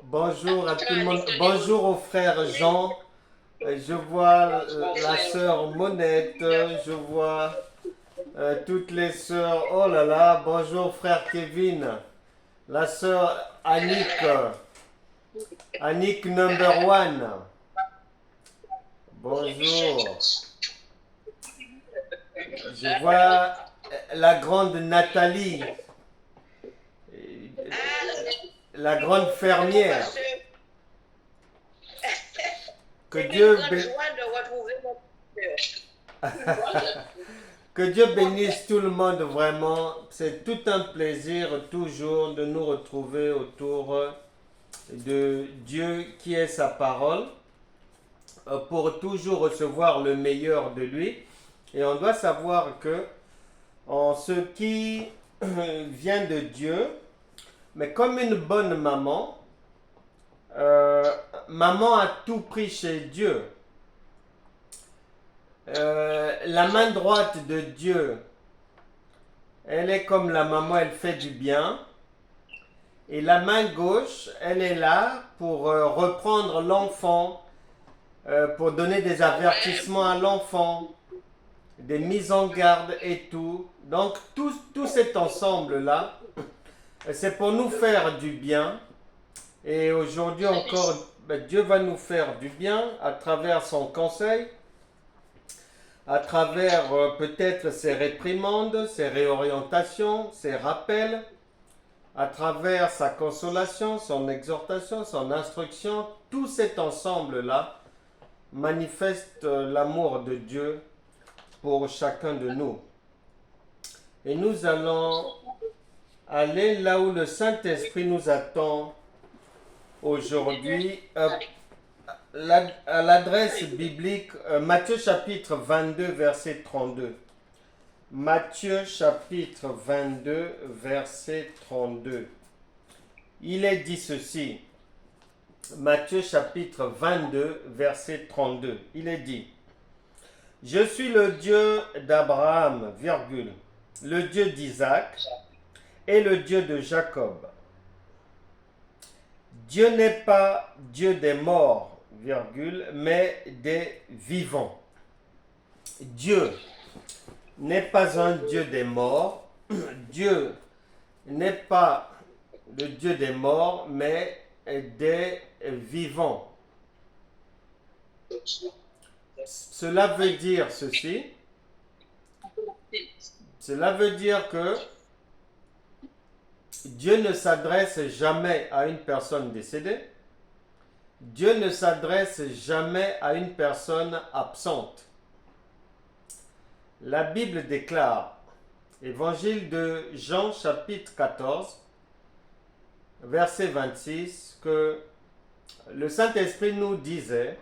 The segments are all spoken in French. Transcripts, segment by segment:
Bonjour à tout le monde. Bonjour au frère Jean. Je vois la sœur Monette. Je vois toutes les sœurs. Oh là là. Bonjour frère Kevin. La sœur Annick. Annick number one. Bonjour. Je vois la grande Nathalie. La grande fermière. Que Dieu, que Dieu bénisse tout le monde vraiment. C'est tout un plaisir toujours de nous retrouver autour de Dieu qui est sa parole pour toujours recevoir le meilleur de lui. Et on doit savoir que en ce qui vient de Dieu, mais comme une bonne maman, maman a tout pris chez Dieu. La main droite de Dieu, elle est comme la maman, elle fait du bien. Et la main gauche, elle est là pour reprendre l'enfant, pour donner des avertissements à l'enfant, des mises en garde et tout. Donc tout cet ensemble-là, c'est pour nous faire du bien. Et aujourd'hui encore, Dieu va nous faire du bien à travers son conseil, à travers peut-être ses réprimandes, ses réorientations, ses rappels, à travers sa consolation, son exhortation, son instruction. Tout cet ensemble-là manifeste l'amour de Dieu pour chacun de nous. Et nous allons aller là où le Saint-Esprit nous attend aujourd'hui, à l'adresse biblique Matthieu chapitre 22, verset 32. Matthieu chapitre 22, verset 32. Il est dit ceci. Matthieu chapitre 22, verset 32. Il est dit: Je suis le Dieu d'Abraham, virgule, le Dieu d'Isaac et le Dieu de Jacob. Dieu n'est pas Dieu des morts, virgule, mais des vivants. Dieu n'est pas un Dieu des morts. Dieu n'est pas le Dieu des morts, mais des vivants. Cela veut dire ceci. Cela veut dire que Dieu ne s'adresse jamais à une personne décédée. Dieu ne s'adresse jamais à une personne absente. La Bible déclare, Évangile de Jean chapitre 14, verset 26, que le Saint-Esprit nous disait,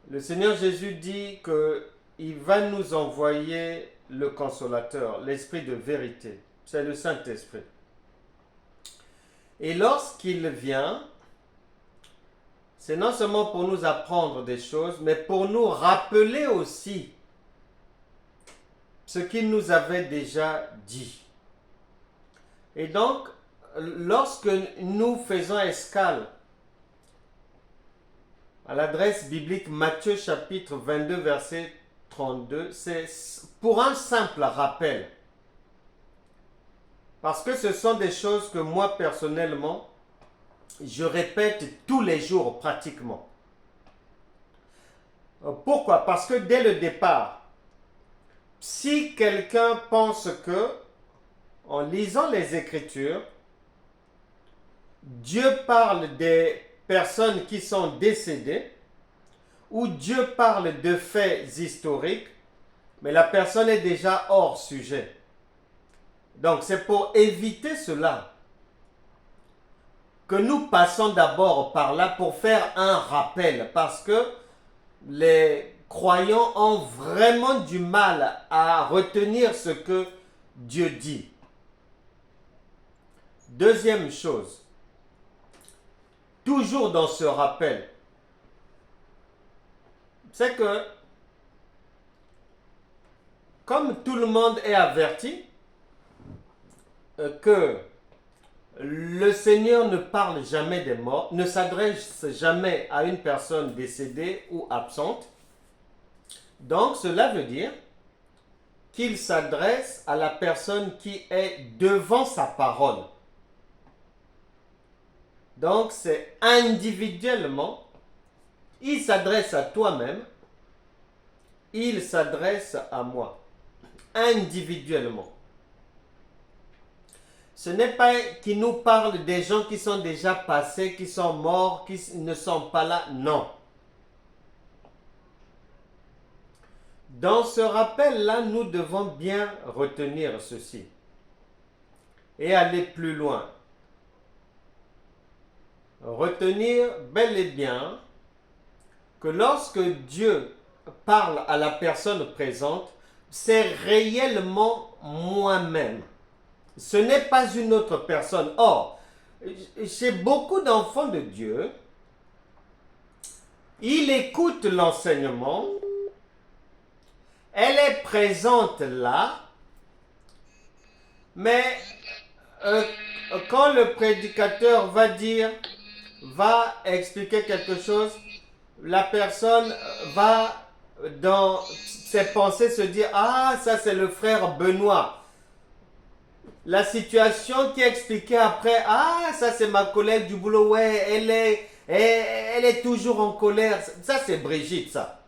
le Seigneur Jésus dit qu'il va nous envoyer le consolateur, l'Esprit de vérité. C'est le Saint-Esprit. Et lorsqu'il vient, c'est non seulement pour nous apprendre des choses, mais pour nous rappeler aussi ce qu'il nous avait déjà dit. Et donc, lorsque nous faisons escale à l'adresse biblique Matthieu chapitre 22, verset 32, c'est pour un simple rappel. Parce que ce sont des choses que moi, personnellement, je répète tous les jours pratiquement. Pourquoi? Parce que dès le départ, si quelqu'un pense que, en lisant les Écritures, Dieu parle des personnes qui sont décédées, ou Dieu parle de faits historiques, mais la personne est déjà hors sujet. Donc c'est pour éviter cela que nous passons d'abord par là pour faire un rappel, parce que les croyants ont vraiment du mal à retenir ce que Dieu dit. Deuxième chose, toujours dans ce rappel, c'est que comme tout le monde est averti que le Seigneur ne parle jamais des morts, ne s'adresse jamais à une personne décédée ou absente. Donc cela veut dire qu'il s'adresse à la personne qui est devant sa parole. Donc c'est individuellement, il s'adresse à toi-même, il s'adresse à moi, individuellement. Ce n'est pas qu'il nous parle des gens qui sont déjà passés, qui sont morts, qui ne sont pas là, non. Dans ce rappel-là, nous devons bien retenir ceci et aller plus loin. Retenir bel et bien que lorsque Dieu parle à la personne présente, c'est réellement moi-même. Ce n'est pas une autre personne. Or, chez beaucoup d'enfants de Dieu, ils écoutent l'enseignement, elle est présente là, mais quand le prédicateur va expliquer quelque chose, la personne va dans ses pensées se dire, ah, ça c'est le frère Benoît. La situation qui est expliquée après, ah, ça c'est ma collègue du boulot, ouais, elle est toujours en colère. Ça c'est Brigitte, ça.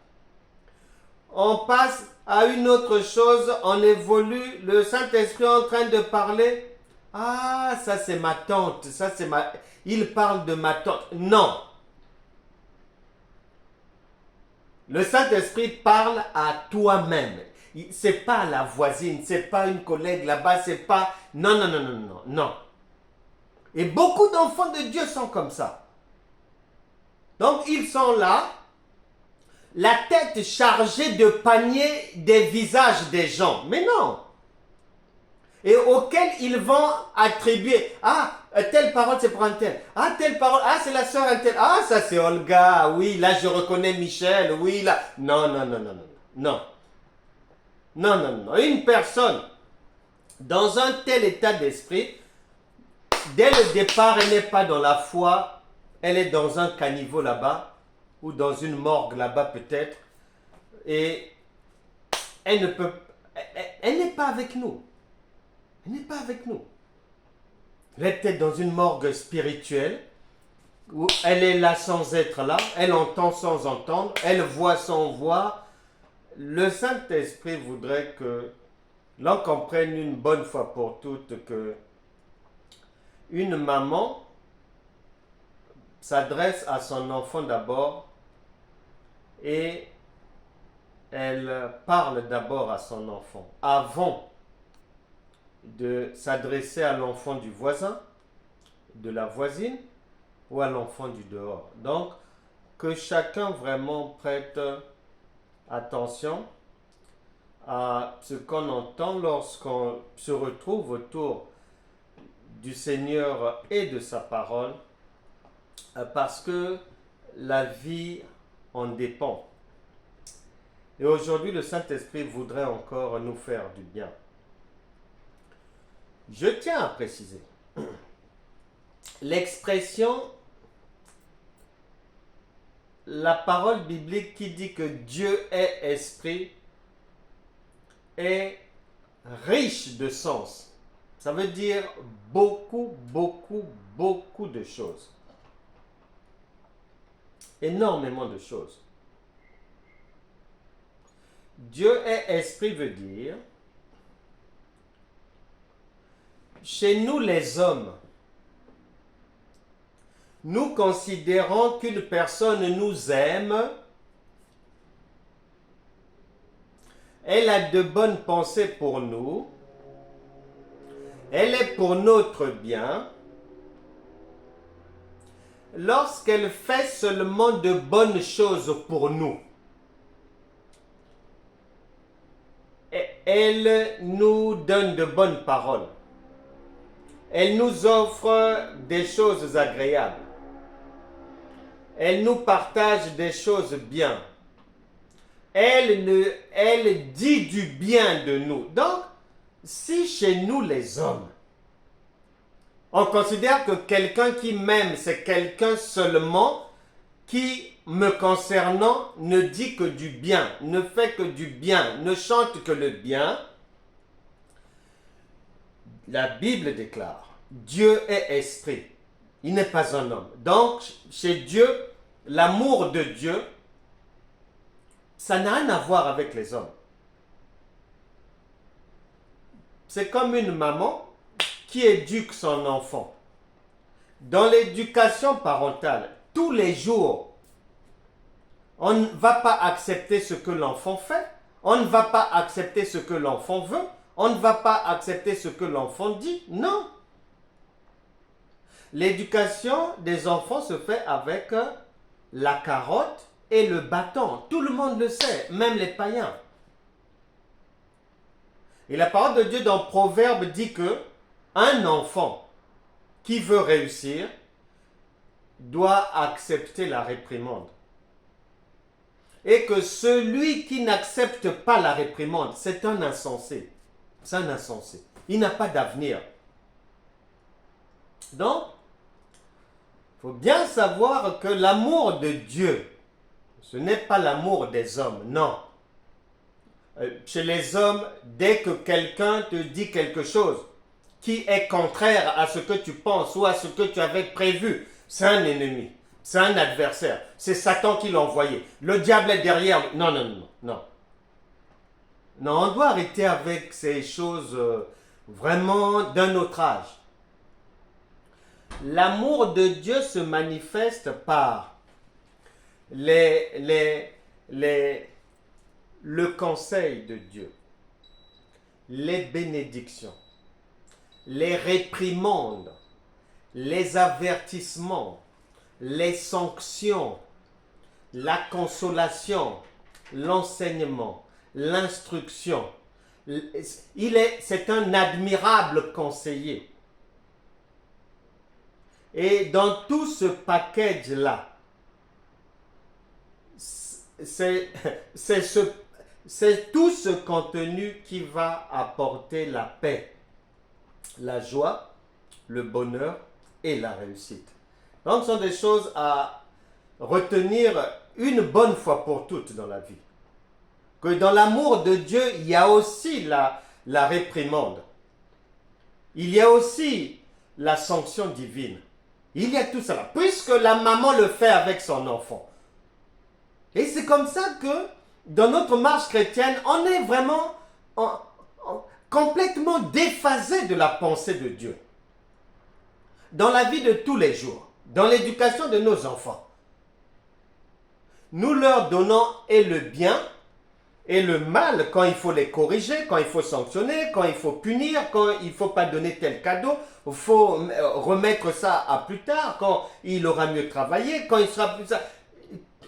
On passe à une autre chose, on évolue, le Saint-Esprit est en train de parler. Ah, ça c'est ma tante, ça c'est ma... Il parle de ma tante. Non. Le Saint-Esprit parle à toi-même. C'est pas la voisine, c'est pas une collègue là-bas, c'est pas... Non, non, non, non, non, non. Et beaucoup d'enfants de Dieu sont comme ça. Donc ils sont là, la tête chargée de panier des visages des gens. Mais non. Et auxquels ils vont attribuer. Ah, telle parole c'est pour un tel. Ah, telle parole, ah, c'est la sœur un tel. Ah, ça c'est Olga. Oui, là je reconnais Michel. Oui, là. Non, non, non, non, non. Non. Non, non, non. Une personne dans un tel état d'esprit, dès le départ, elle n'est pas dans la foi. Elle est dans un caniveau là-bas. Ou dans une morgue là-bas peut-être. Et elle ne peut... Elle n'est pas avec nous. Elle n'est pas avec nous. Elle est peut-être dans une morgue spirituelle, où elle est là sans être là, elle entend sans entendre, elle voit sans voir. Le Saint-Esprit voudrait que l'on comprenne une bonne fois pour toutes que une maman s'adresse à son enfant d'abord et elle parle d'abord à son enfant avant de s'adresser à l'enfant du voisin, de la voisine ou à l'enfant du dehors. Donc, que chacun vraiment prête attention à ce qu'on entend lorsqu'on se retrouve autour du Seigneur et de sa parole, parce que la vie en dépend. Et aujourd'hui, le Saint-Esprit voudrait encore nous faire du bien. Je tiens à préciser, l'expression, la parole biblique qui dit que Dieu est esprit est riche de sens. Ça veut dire beaucoup, beaucoup, beaucoup de choses. Énormément de choses. Dieu est esprit veut dire, chez nous les hommes, nous considérons qu'une personne nous aime, elle a de bonnes pensées pour nous, elle est pour notre bien, lorsqu'elle fait seulement de bonnes choses pour nous. Elle nous donne de bonnes paroles. Elle nous offre des choses agréables. Elle nous partage des choses bien. Elle dit du bien de nous. Donc, si chez nous les hommes, On considère que quelqu'un qui m'aime, c'est quelqu'un seulement qui, me concernant, ne dit que du bien, ne fait que du bien, ne chante que le bien. La Bible déclare, Dieu est esprit, il n'est pas un homme. Donc, chez Dieu, l'amour de Dieu, ça n'a rien à voir avec les hommes. C'est comme une maman qui éduque son enfant. Dans l'éducation parentale, tous les jours, on ne va pas accepter ce que l'enfant fait, on ne va pas accepter ce que l'enfant veut, on ne va pas accepter ce que l'enfant dit. Non. L'éducation des enfants se fait avec la carotte et le bâton. Tout le monde le sait, même les païens. Et la parole de Dieu dans Proverbe dit que un enfant qui veut réussir doit accepter la réprimande. Et que celui qui n'accepte pas la réprimande, c'est un insensé. C'est un insensé. Il n'a pas d'avenir. Donc, il faut bien savoir que l'amour de Dieu, ce n'est pas l'amour des hommes, non. Chez les hommes, dès que quelqu'un te dit quelque chose qui est contraire à ce que tu penses ou à ce que tu avais prévu, c'est un ennemi, c'est un adversaire, c'est Satan qui l'a envoyé. Le diable est derrière. Non, non, non, non. Non, on doit arrêter avec ces choses vraiment d'un autre âge. L'amour de Dieu se manifeste par le conseil de Dieu, les bénédictions, les réprimandes, les avertissements, les sanctions, la consolation, l'enseignement, l'instruction. C'est un admirable conseiller. Et dans tout ce package-là, c'est tout ce contenu qui va apporter la paix, la joie, le bonheur et la réussite. Donc, ce sont des choses à retenir une bonne fois pour toutes dans la vie. Que dans l'amour de Dieu, il y a aussi la réprimande. Il y a aussi la sanction divine. Il y a tout cela, puisque la maman le fait avec son enfant. Et c'est comme ça que, dans notre marche chrétienne, on est vraiment complètement déphasé de la pensée de Dieu. Dans la vie de tous les jours, dans l'éducation de nos enfants, nous leur donnons et le bien et le mal quand il faut les corriger, quand il faut sanctionner, quand il faut punir, quand il ne faut pas donner tel cadeau, il faut remettre ça à plus tard, quand il aura mieux travaillé, quand il sera plus...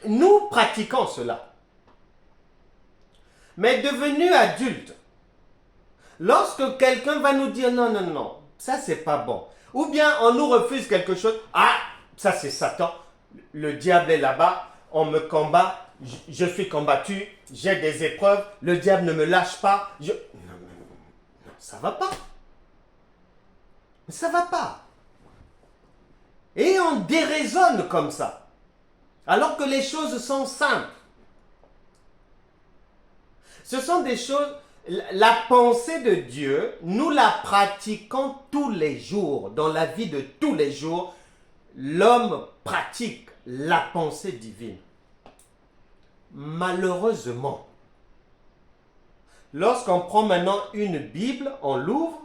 Nous pratiquons cela. Mais devenu adulte, lorsque quelqu'un va nous dire non, non, non, ça c'est pas bon, ou bien on nous refuse quelque chose, ah, ça c'est Satan, le diable est là-bas, on me combat, je suis combattu, j'ai des épreuves, le diable ne me lâche pas, non, ça va pas. Ça va pas. Et on déraisonne comme ça, alors que les choses sont simples. Ce sont des choses, la pensée de Dieu, nous la pratiquons tous les jours, dans la vie de tous les jours. L'homme pratique la pensée divine. Malheureusement, lorsqu'on prend maintenant une Bible, on l'ouvre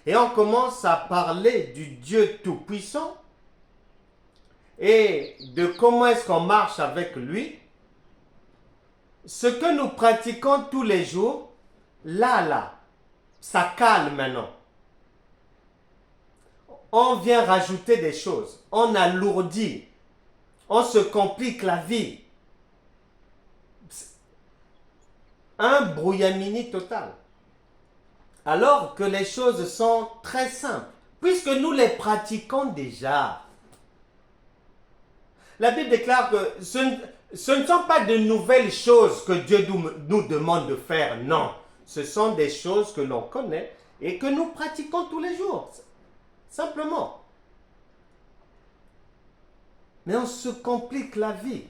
et on commence à parler du Dieu Tout-Puissant et de comment est-ce qu'on marche avec lui, ce que nous pratiquons tous les jours, là, ça calme maintenant. On vient rajouter des choses, on alourdit, on se complique la vie. Un brouillamini total. Alors que les choses sont très simples, puisque nous les pratiquons déjà. La Bible déclare que ce ne sont pas de nouvelles choses que Dieu nous demande de faire, non. Ce sont des choses que l'on connaît et que nous pratiquons tous les jours. Simplement. Mais on se complique la vie.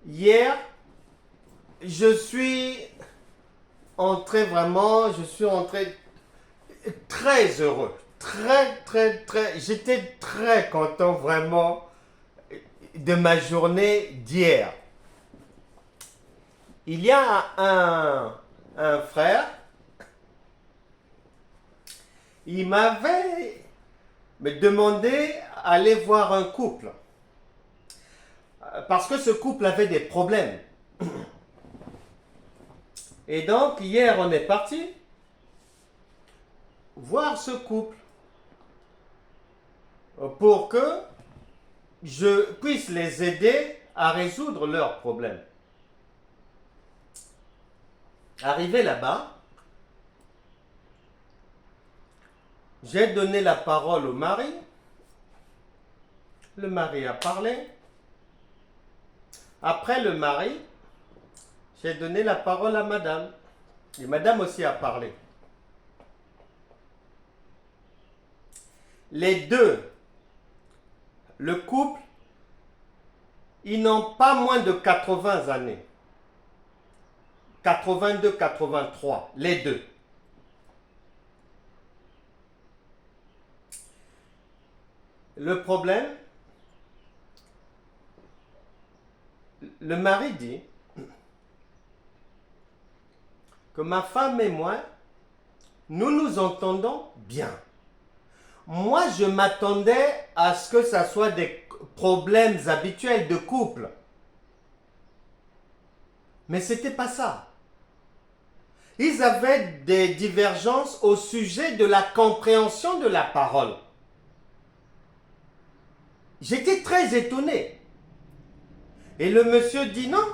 Hier, je suis entré très heureux. J'étais très content vraiment de ma journée d'hier. Il y a un frère, il m'avait demandé d'aller voir un couple. Parce que ce couple avait des problèmes. Et donc, hier, on est parti voir ce couple pour que je puisse les aider à résoudre leurs problèmes. Arrivé là-bas, j'ai donné la parole au mari. Le mari a parlé. Après le mari, j'ai donné la parole à madame. Et madame aussi a parlé. Les deux, le couple, ils n'ont pas moins de 80 années. 82, 83, les deux. Le problème, le mari dit que ma femme et moi, nous nous entendons bien. Moi, je m'attendais à ce que ça soit des problèmes habituels de couple. Mais ce n'était pas ça. Ils avaient des divergences au sujet de la compréhension de la parole. J'étais très étonné. Et le monsieur dit non.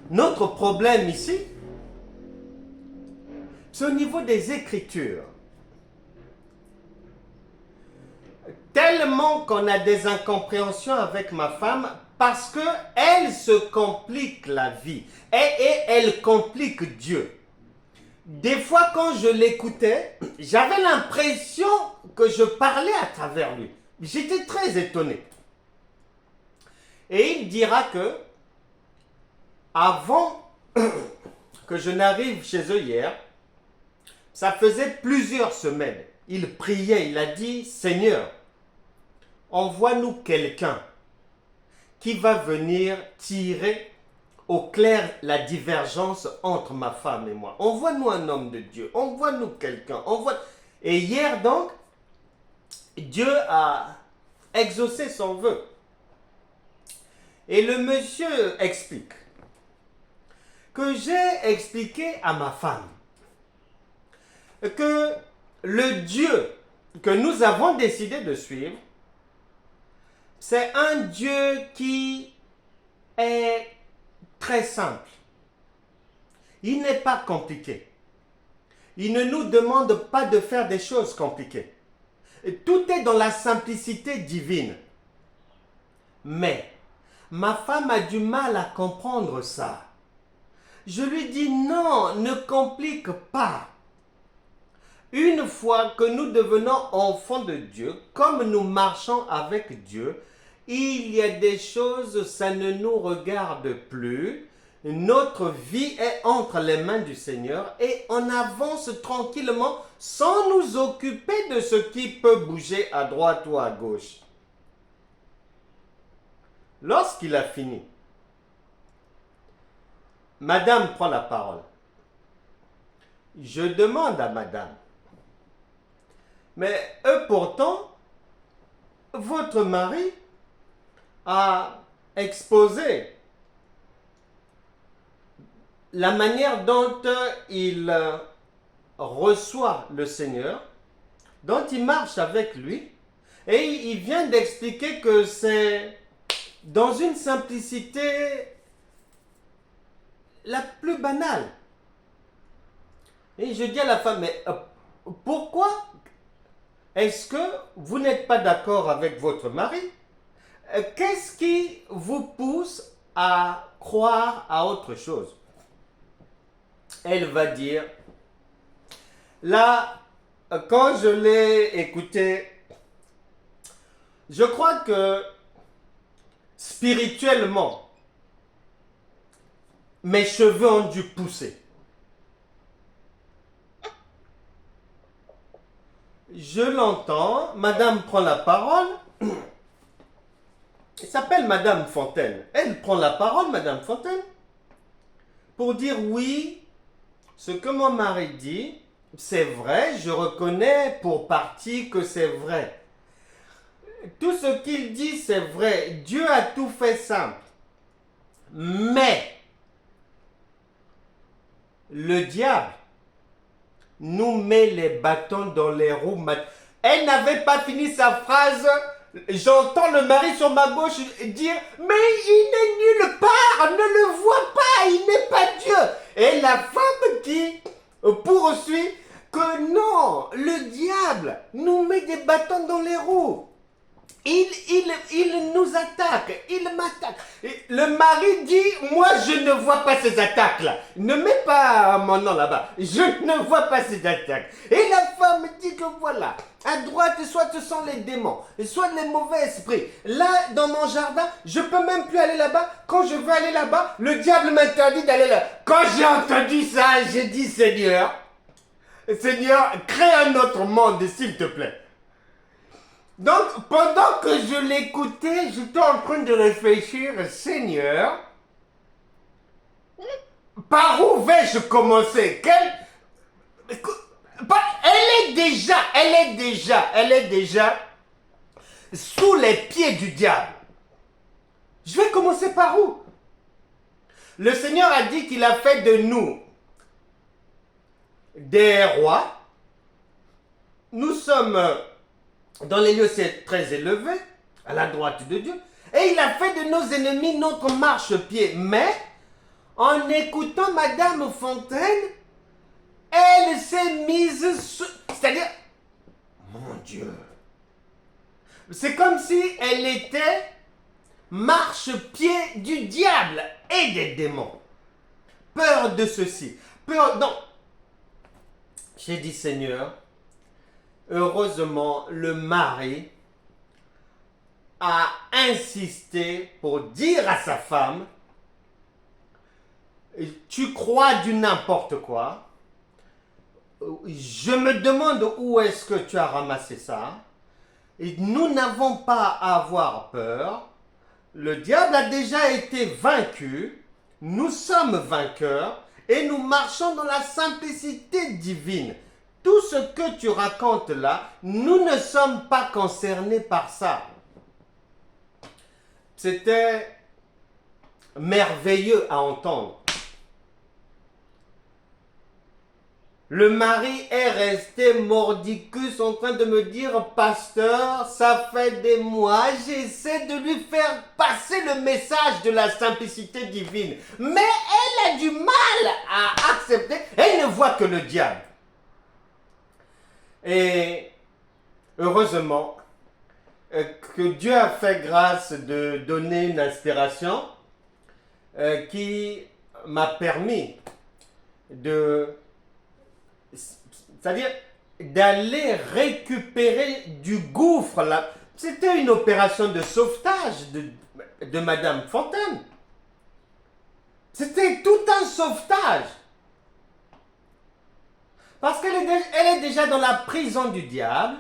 Notre problème ici, c'est au niveau des Écritures. Tellement qu'on a des incompréhensions avec ma femme parce qu'elle se complique la vie et elle complique Dieu. Des fois, quand je l'écoutais, j'avais l'impression que je parlais à travers lui. J'étais très étonné. Et il dira que, avant que je n'arrive chez eux hier, ça faisait plusieurs semaines. Il priait, il a dit, Seigneur, envoie-nous quelqu'un qui va venir tirer au clair la divergence entre ma femme et moi. Envoie-nous un homme de Dieu, envoie-nous quelqu'un. Et hier donc, Dieu a exaucé son vœu. Et le monsieur explique que j'ai expliqué à ma femme que le Dieu que nous avons décidé de suivre, c'est un Dieu qui est très simple. Il n'est pas compliqué. Il ne nous demande pas de faire des choses compliquées. Tout est dans la simplicité divine. Mais ma femme a du mal à comprendre ça. Je lui dis non, ne complique pas. Une fois que nous devenons enfants de Dieu, comme nous marchons avec Dieu, il y a des choses, ça ne nous regarde plus. Notre vie est entre les mains du Seigneur et on avance tranquillement sans nous occuper de ce qui peut bouger à droite ou à gauche. Lorsqu'il a fini, madame prend la parole. Je demande à madame, mais pourtant, votre mari a exposé la manière dont il reçoit le Seigneur, dont il marche avec lui, et il vient d'expliquer que c'est dans une simplicité la plus banale. Et je dis à la femme, mais pourquoi est-ce que vous n'êtes pas d'accord avec votre mari? Qu'est-ce qui vous pousse à croire à autre chose? Elle va dire, la quand je l'ai écouté, je crois que spirituellement, mes cheveux ont dû pousser. Je l'entends, madame prend la parole. Elle s'appelle madame Fontaine. Elle prend la parole, madame Fontaine, pour dire oui, ce que mon mari dit, c'est vrai, je reconnais pour partie que c'est vrai. Tout ce qu'il dit, c'est vrai. Dieu a tout fait simple. Mais le diable nous met les bâtons dans les roues. Elle n'avait pas fini sa phrase. J'entends le mari sur ma gauche dire « Mais il n'est nulle part, ne le vois pas, il n'est pas Dieu !» Et la femme qui poursuit que non, le diable nous met des bâtons dans les roues. Il nous attaque, il m'attaque. Le mari dit, moi je ne vois pas ces attaques-là. Ne mets pas mon nom là-bas. Je ne vois pas ces attaques. Et la femme dit que voilà, à droite, soit ce sont les démons, soit les mauvais esprits. Là, dans mon jardin, je peux même plus aller là-bas. Quand je veux aller là-bas, le diable m'interdit d'aller là. Quand j'ai entendu ça, j'ai dit, Seigneur, crée un autre monde, s'il te plaît. Donc, pendant que je l'écoutais, j'étais en train de réfléchir, Seigneur, par où vais-je commencer? Elle est déjà sous les pieds du diable. Je vais commencer par où? Le Seigneur a dit qu'il a fait de nous des rois. Nous sommes dans les lieux très élevés, à la droite de Dieu. Et il a fait de nos ennemis notre marchepied. Mais, en écoutant Madame Fontaine, elle s'est mise sur... C'est-à-dire, mon Dieu, c'est comme si elle était marchepied du diable et des démons. Peur de ceci. Peur... Non. J'ai dit, Seigneur, heureusement, le mari a insisté pour dire à sa femme, tu crois du n'importe quoi. Je me demande où est-ce que tu as ramassé ça. Et nous n'avons pas à avoir peur. Le diable a déjà été vaincu. Nous sommes vainqueurs et nous marchons dans la simplicité divine. Tout ce que tu racontes là, nous ne sommes pas concernés par ça. C'était merveilleux à entendre. Le mari est resté mordicus en train de me dire, pasteur, ça fait des mois, j'essaie de lui faire passer le message de la simplicité divine. Mais elle a du mal à accepter, elle ne voit que le diable. Et heureusement que Dieu a fait grâce de donner une inspiration qui m'a permis c'est-à-dire d'aller récupérer du gouffre là. C'était une opération de sauvetage de Madame Fontaine. C'était tout un sauvetage. Parce qu'elle est déjà dans la prison du diable,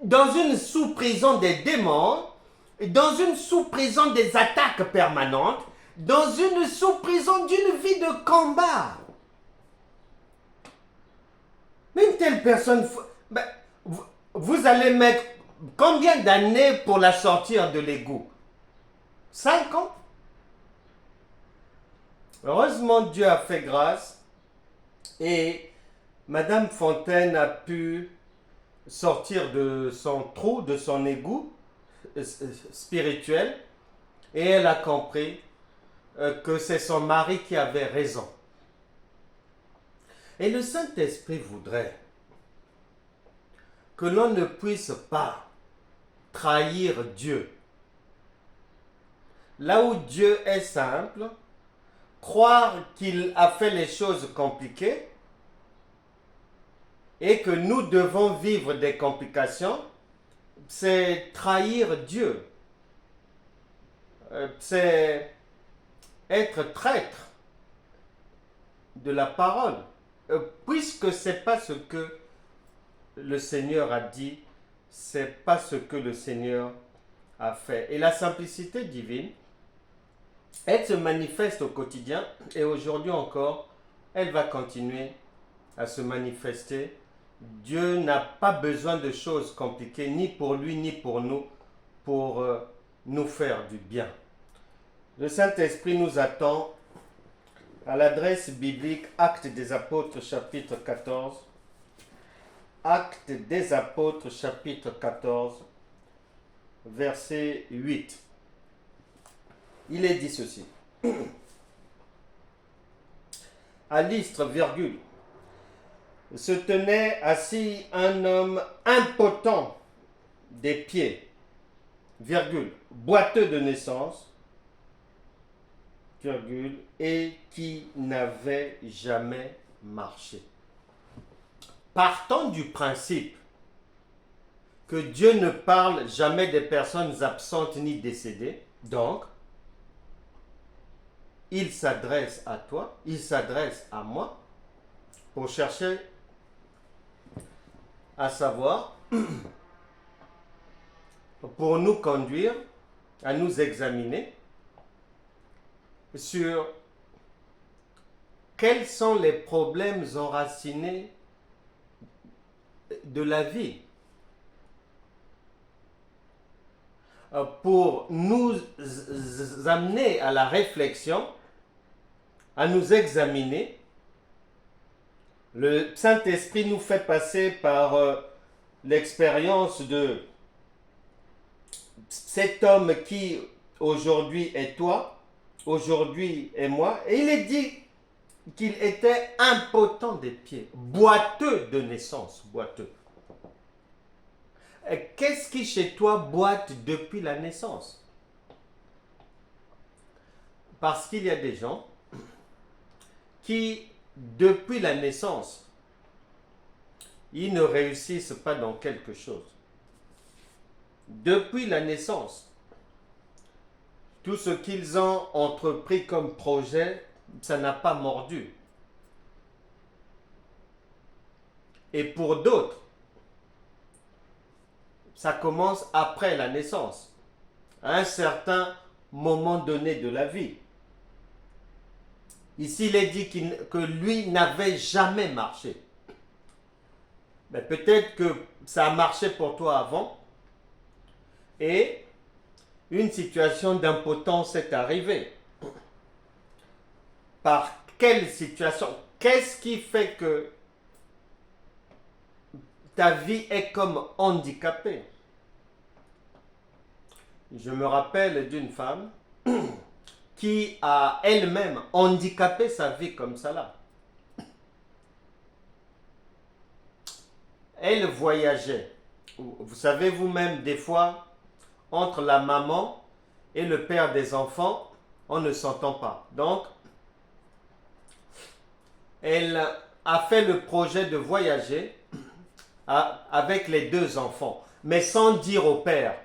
dans une sous-prison des démons, dans une sous-prison des attaques permanentes, dans une sous-prison d'une vie de combat. Mais une telle personne, vous allez mettre combien d'années pour la sortir de l'égout? 5 ans? Heureusement, Dieu a fait grâce et Madame Fontaine a pu sortir de son trou, de son égout spirituel, et elle a compris que c'est son mari qui avait raison. Et le Saint-Esprit voudrait que l'on ne puisse pas trahir Dieu. Là où Dieu est simple, croire qu'il a fait les choses compliquées, et que nous devons vivre des complications, c'est trahir Dieu. C'est être traître de la parole. Puisque ce n'est pas ce que le Seigneur a dit, ce n'est pas ce que le Seigneur a fait. Et la simplicité divine, elle se manifeste au quotidien et aujourd'hui encore, elle va continuer à se manifester. Dieu n'a pas besoin de choses compliquées, ni pour lui, ni pour nous, pour nous faire du bien. Le Saint-Esprit nous attend à l'adresse biblique Actes des Apôtres chapitre 14. Actes des Apôtres chapitre 14, verset 8. Il est dit ceci. À Lystre, virgule, se tenait assis un homme impotent des pieds, virgule, boiteux de naissance, virgule, et qui n'avait jamais marché. Partant du principe que Dieu ne parle jamais des personnes absentes ni décédées, donc, il s'adresse à toi, il s'adresse à moi pour chercher à savoir, pour nous conduire à nous examiner sur quels sont les problèmes enracinés de la vie, pour nous amener à la réflexion, à nous examiner. Le Saint-Esprit nous fait passer par l'expérience de cet homme qui aujourd'hui est toi, aujourd'hui est moi, et il est dit qu'il était impotent des pieds, boiteux de naissance, boiteux. Qu'est-ce qui chez toi boite depuis la naissance? Parce qu'il y a des gens qui, depuis la naissance, ils ne réussissent pas dans quelque chose. Depuis la naissance, tout ce qu'ils ont entrepris comme projet, ça n'a pas mordu. Et pour d'autres, ça commence après la naissance, à un certain moment donné de la vie. Ici, il est dit que lui n'avait jamais marché. Mais peut-être que ça a marché pour toi avant et une situation d'impotence est arrivée. Par quelle situation? Qu'est-ce qui fait que ta vie est comme handicapée? Je me rappelle d'une femme qui a elle-même handicapé sa vie comme ça là. Elle voyageait. Vous savez vous-même, des fois, entre la maman et le père des enfants, on ne s'entend pas. Donc, elle a fait le projet de voyager avec les deux enfants, mais sans dire au père,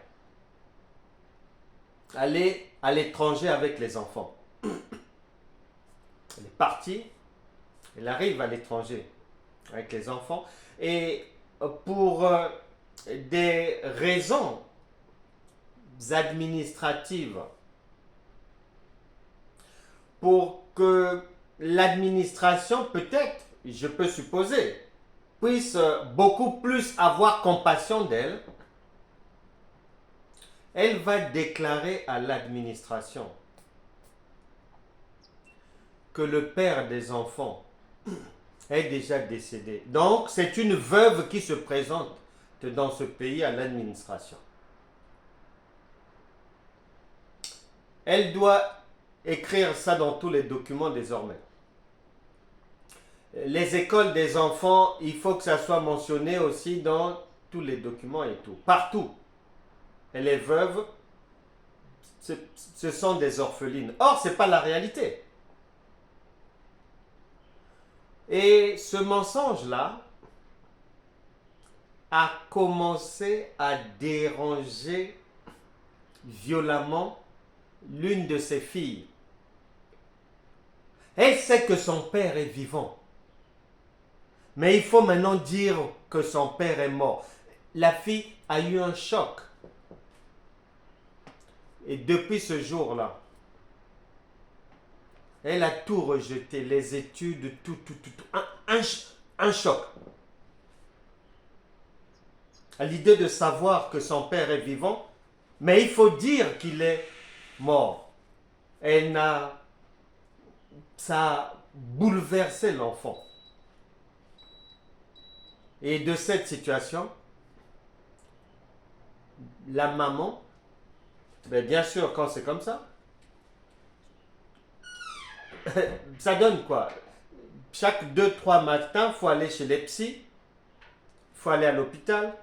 aller à l'étranger avec les enfants. Elle est partie, elle arrive à l'étranger avec les enfants, et pour des raisons administratives, pour que l'administration, peut-être, je peux supposer, puisse beaucoup plus avoir compassion d'elle, elle va déclarer à l'administration que le père des enfants est déjà décédé. Donc, c'est une veuve qui se présente dans ce pays à l'administration. Elle doit écrire ça dans tous les documents désormais. Les écoles des enfants, il faut que ça soit mentionné aussi dans tous les documents et tout, partout. Et les veuves, ce sont des orphelines. Or, ce n'est pas la réalité. Et ce mensonge-là a commencé à déranger violemment l'une de ses filles. Elle sait que son père est vivant. Mais il faut maintenant dire que son père est mort. La fille a eu un choc. Et depuis ce jour-là, elle a tout rejeté, les études, tout. Un choc. À l'idée de savoir que son père est vivant, mais il faut dire qu'il est mort. Ça a bouleversé l'enfant. Et de cette situation, la maman, bien sûr, quand c'est comme ça, ça donne quoi? Chaque 2-3 matins, il faut aller chez les psys, il faut aller à l'hôpital,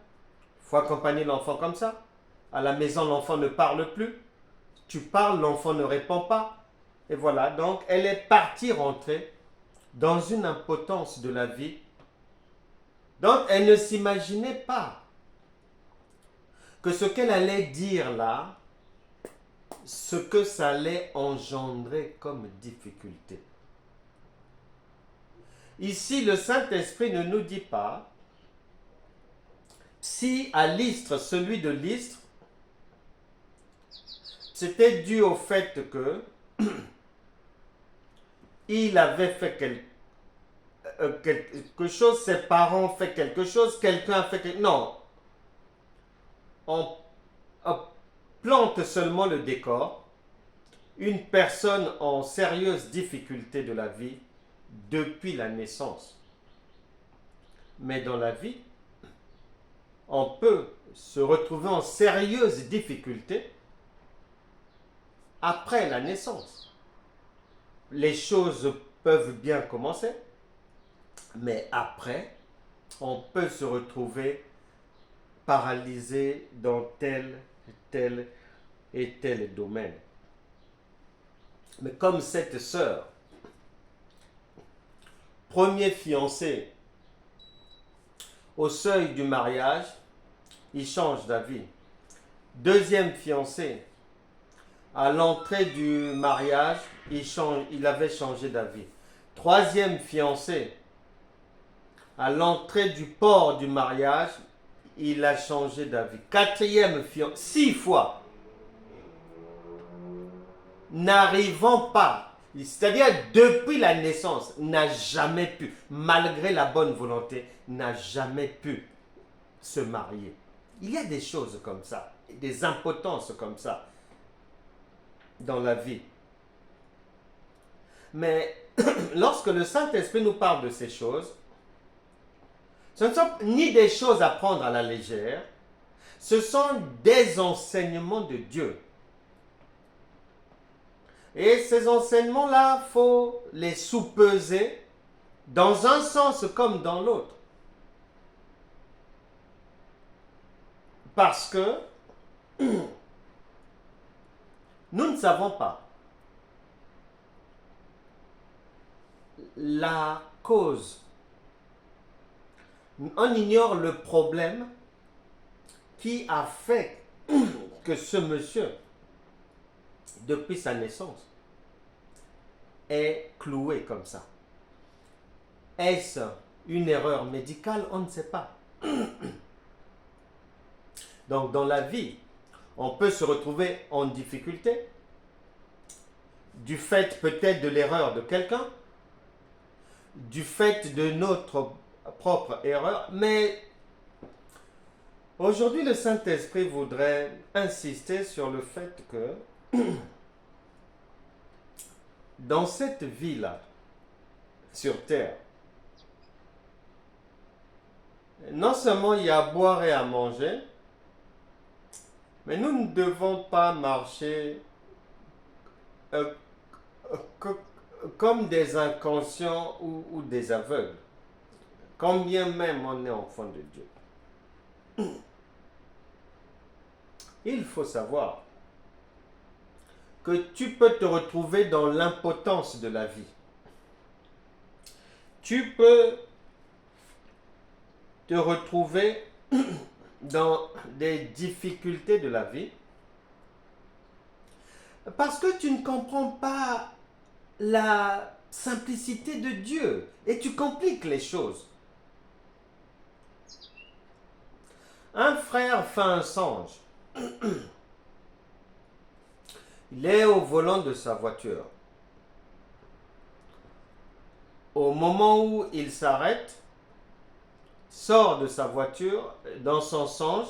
il faut accompagner l'enfant comme ça. À la maison, l'enfant ne parle plus. Tu parles, l'enfant ne répond pas. Et voilà, donc elle est partie rentrer dans une impotence de la vie. Donc elle ne s'imaginait pas que ce qu'elle allait dire là, ce que ça allait engendrer comme difficulté. Ici, le Saint-Esprit ne nous dit pas si à Lystre, celui de Lystre, c'était dû au fait que il avait fait quelque chose, ses parents ont fait quelque chose, quelqu'un a fait quelque chose. Non. On plante seulement le décor. Une personne en sérieuse difficulté de la vie depuis la naissance. Mais dans la vie, on peut se retrouver en sérieuse difficulté après la naissance. Les choses peuvent bien commencer, mais après, on peut se retrouver paralysé dans tel et tel domaine. Mais comme cette sœur, premier fiancé, au seuil du mariage, il change d'avis. Deuxième fiancé, à l'entrée du mariage, il avait changé d'avis. Troisième fiancé, à l'entrée du port du mariage, il a changé d'avis. Quatrième fiancé, 6 fois, n'arrivant pas, c'est-à-dire depuis la naissance, n'a jamais pu, malgré la bonne volonté, n'a jamais pu se marier. Il y a des choses comme ça, des impotences comme ça dans la vie. Mais lorsque le Saint-Esprit nous parle de ces choses, ce ne sont ni des choses à prendre à la légère, ce sont des enseignements de Dieu. Et ces enseignements-là, il faut les sous-peser dans un sens comme dans l'autre. Parce que nous ne savons pas la cause. On ignore le problème qui a fait que ce monsieur, depuis sa naissance, est cloué comme ça. Est-ce une erreur médicale? On ne sait pas. Donc dans la vie, on peut se retrouver en difficulté du fait peut-être de l'erreur de quelqu'un, du fait de notre propre erreur, mais aujourd'hui le Saint-Esprit voudrait insister sur le fait que dans cette vie-là, sur terre, non seulement il y a à boire et à manger, mais nous ne devons pas marcher comme des inconscients ou des aveugles, quand bien même on est enfant de Dieu. Il faut savoir que tu peux te retrouver dans l'impotence de la vie. Tu peux te retrouver dans des difficultés de la vie parce que tu ne comprends pas la simplicité de Dieu et tu compliques les choses. Un frère fait un songe. Il est au volant de sa voiture. Au moment où il s'arrête, sort de sa voiture, dans son songe,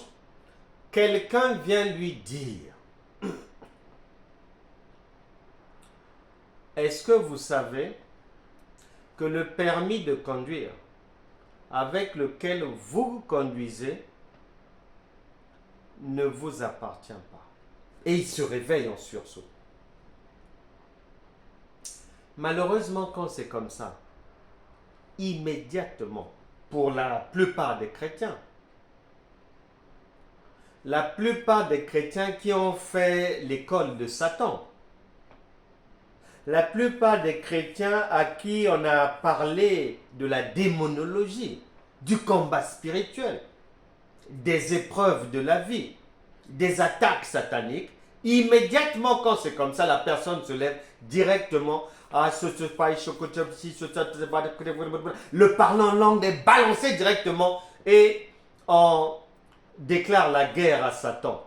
quelqu'un vient lui dire: est-ce que vous savez que le permis de conduire avec lequel vous conduisez ne vous appartient pas? Et il se réveille en sursaut. Malheureusement, quand c'est comme ça, immédiatement, pour la plupart des chrétiens, la plupart des chrétiens qui ont fait l'école de Satan, la plupart des chrétiens à qui on a parlé de la démonologie, du combat spirituel, des épreuves de la vie, des attaques sataniques, immédiatement quand c'est comme ça, la personne se lève directement. Le parlant en langue est balancé directement et on déclare la guerre à Satan.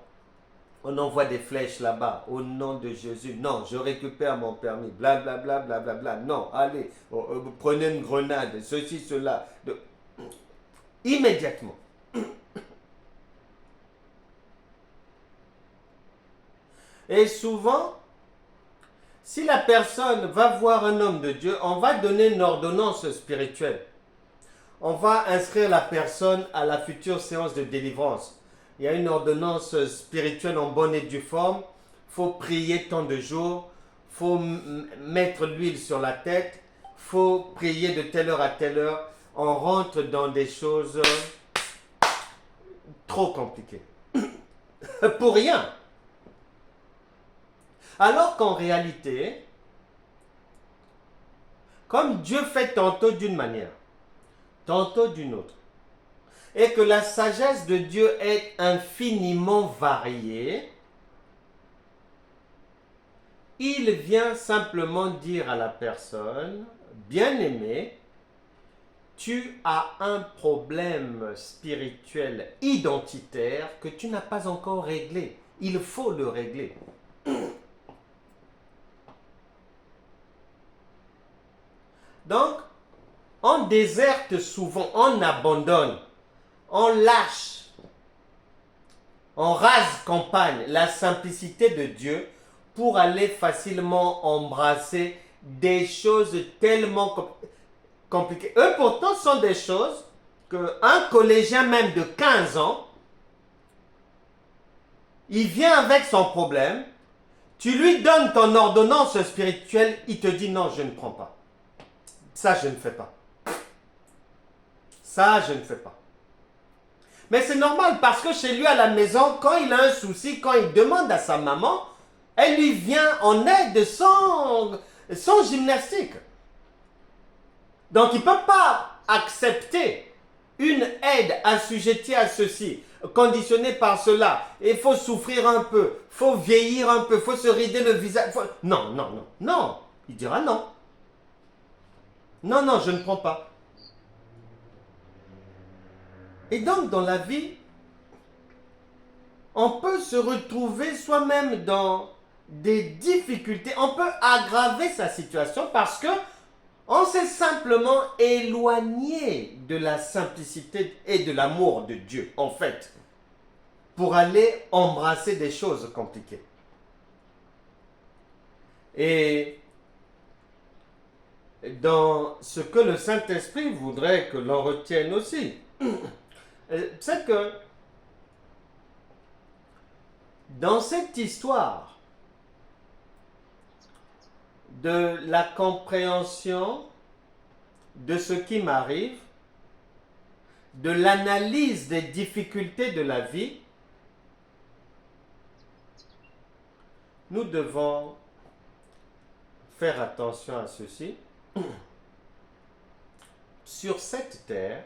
On envoie des flèches là-bas au nom de Jésus. Non, je récupère mon permis. Blablabla, blablabla. Non, allez, prenez une grenade, ceci, cela. Immédiatement. Et souvent, si la personne va voir un homme de Dieu, on va donner une ordonnance spirituelle. On va inscrire la personne à la future séance de délivrance. Il y a une ordonnance spirituelle en bonne et due forme. Il faut prier tant de jours. Il faut mettre l'huile sur la tête. Il faut prier de telle heure à telle heure. On rentre dans des choses trop compliquées. Pour rien. Alors qu'en réalité, comme Dieu fait tantôt d'une manière, tantôt d'une autre, et que la sagesse de Dieu est infiniment variée, il vient simplement dire à la personne: bien-aimé, tu as un problème spirituel identitaire que tu n'as pas encore réglé. Il faut le régler. Donc, on déserte souvent, on abandonne, on lâche, on rase campagne la simplicité de Dieu pour aller facilement embrasser des choses tellement compliquées. Eux pourtant sont des choses qu'un collégien même de 15 ans, il vient avec son problème, tu lui donnes ton ordonnance spirituelle, il te dit non, je ne prends pas. Ça, je ne fais pas. Ça, je ne fais pas. Mais c'est normal parce que chez lui à la maison, quand il a un souci, quand il demande à sa maman, elle lui vient en aide sans gymnastique. Donc il ne peut pas accepter une aide assujettie à ceci, conditionnée par cela. Il faut souffrir un peu, il faut vieillir un peu, il faut se rider le visage. Non, non, non, non. Il dira non. Non, non, je ne prends pas. Et donc, dans la vie, on peut se retrouver soi-même dans des difficultés. On peut aggraver sa situation parce que on s'est simplement éloigné de la simplicité et de l'amour de Dieu, en fait, pour aller embrasser des choses compliquées. Et dans ce que le Saint-Esprit voudrait que l'on retienne aussi, c'est que dans cette histoire de la compréhension de ce qui m'arrive, de l'analyse des difficultés de la vie, nous devons faire attention à ceci. Sur cette terre,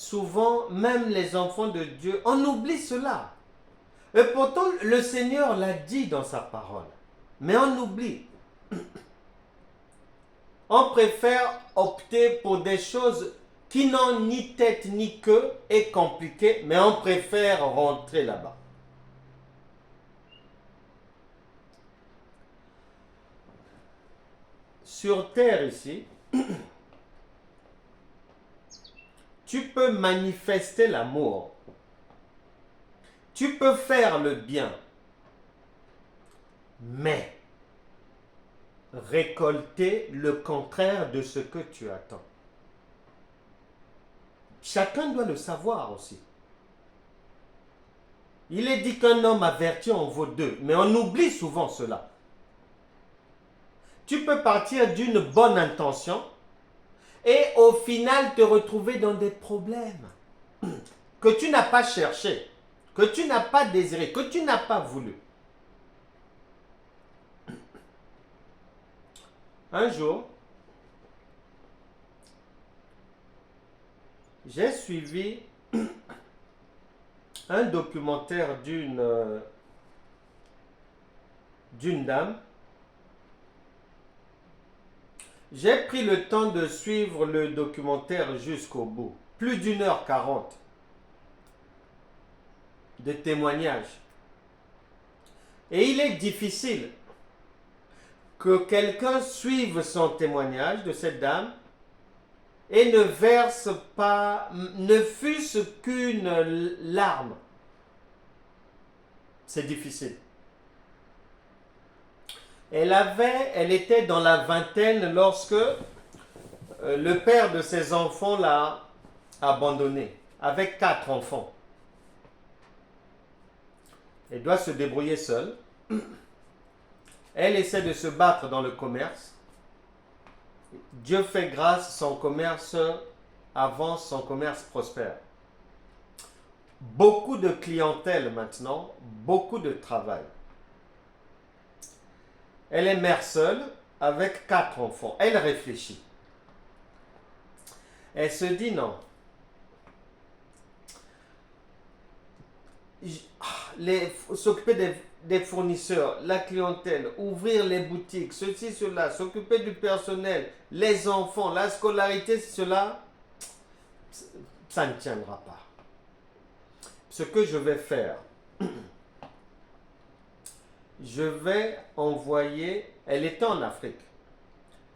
souvent, même les enfants de Dieu, on oublie cela. Et pourtant, le Seigneur l'a dit dans sa parole. Mais on oublie. On préfère opter pour des choses qui n'ont ni tête ni queue et compliquées, mais on préfère rentrer là-bas. Sur terre ici, tu peux manifester l'amour. Tu peux faire le bien. Mais récolter le contraire de ce que tu attends. Chacun doit le savoir aussi. Il est dit qu'un homme averti en vaut deux, mais on oublie souvent cela. Tu peux partir d'une bonne intention et au final te retrouver dans des problèmes que tu n'as pas cherché, que tu n'as pas désiré, que tu n'as pas voulu. Un jour, j'ai suivi un documentaire d'une dame. J'ai pris le temps de suivre le documentaire jusqu'au bout. Plus d'1h40 de témoignages. Et il est difficile que quelqu'un suive son témoignage de cette dame et ne verse pas, ne fût-ce qu'une larme. C'est difficile. Elle était dans la vingtaine lorsque le père de ses enfants l'a abandonnée, avec 4 enfants. Elle doit se débrouiller seule. Elle essaie de se battre dans le commerce. Dieu fait grâce, son commerce avance, son commerce prospère. Beaucoup de clientèle maintenant, beaucoup de travail. Elle est mère seule avec 4 enfants. Elle réfléchit. Elle se dit non. S'occuper des fournisseurs, la clientèle, ouvrir les boutiques, ceci, cela, s'occuper du personnel, les enfants, la scolarité, cela, ça ne tiendra pas. Ce que je vais faire, je vais envoyer, elle était en Afrique,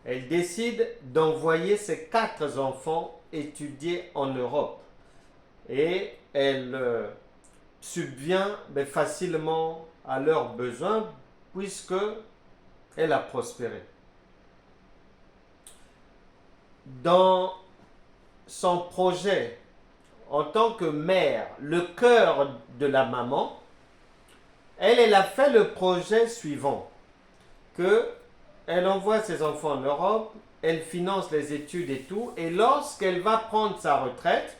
elle décide d'envoyer ses 4 enfants étudier en Europe et elle subvient facilement à leurs besoins puisque elle a prospéré. Dans son projet en tant que mère, le cœur de la maman, elle a fait le projet suivant, que elle envoie ses enfants en Europe, elle finance les études et tout, et lorsqu'elle va prendre sa retraite,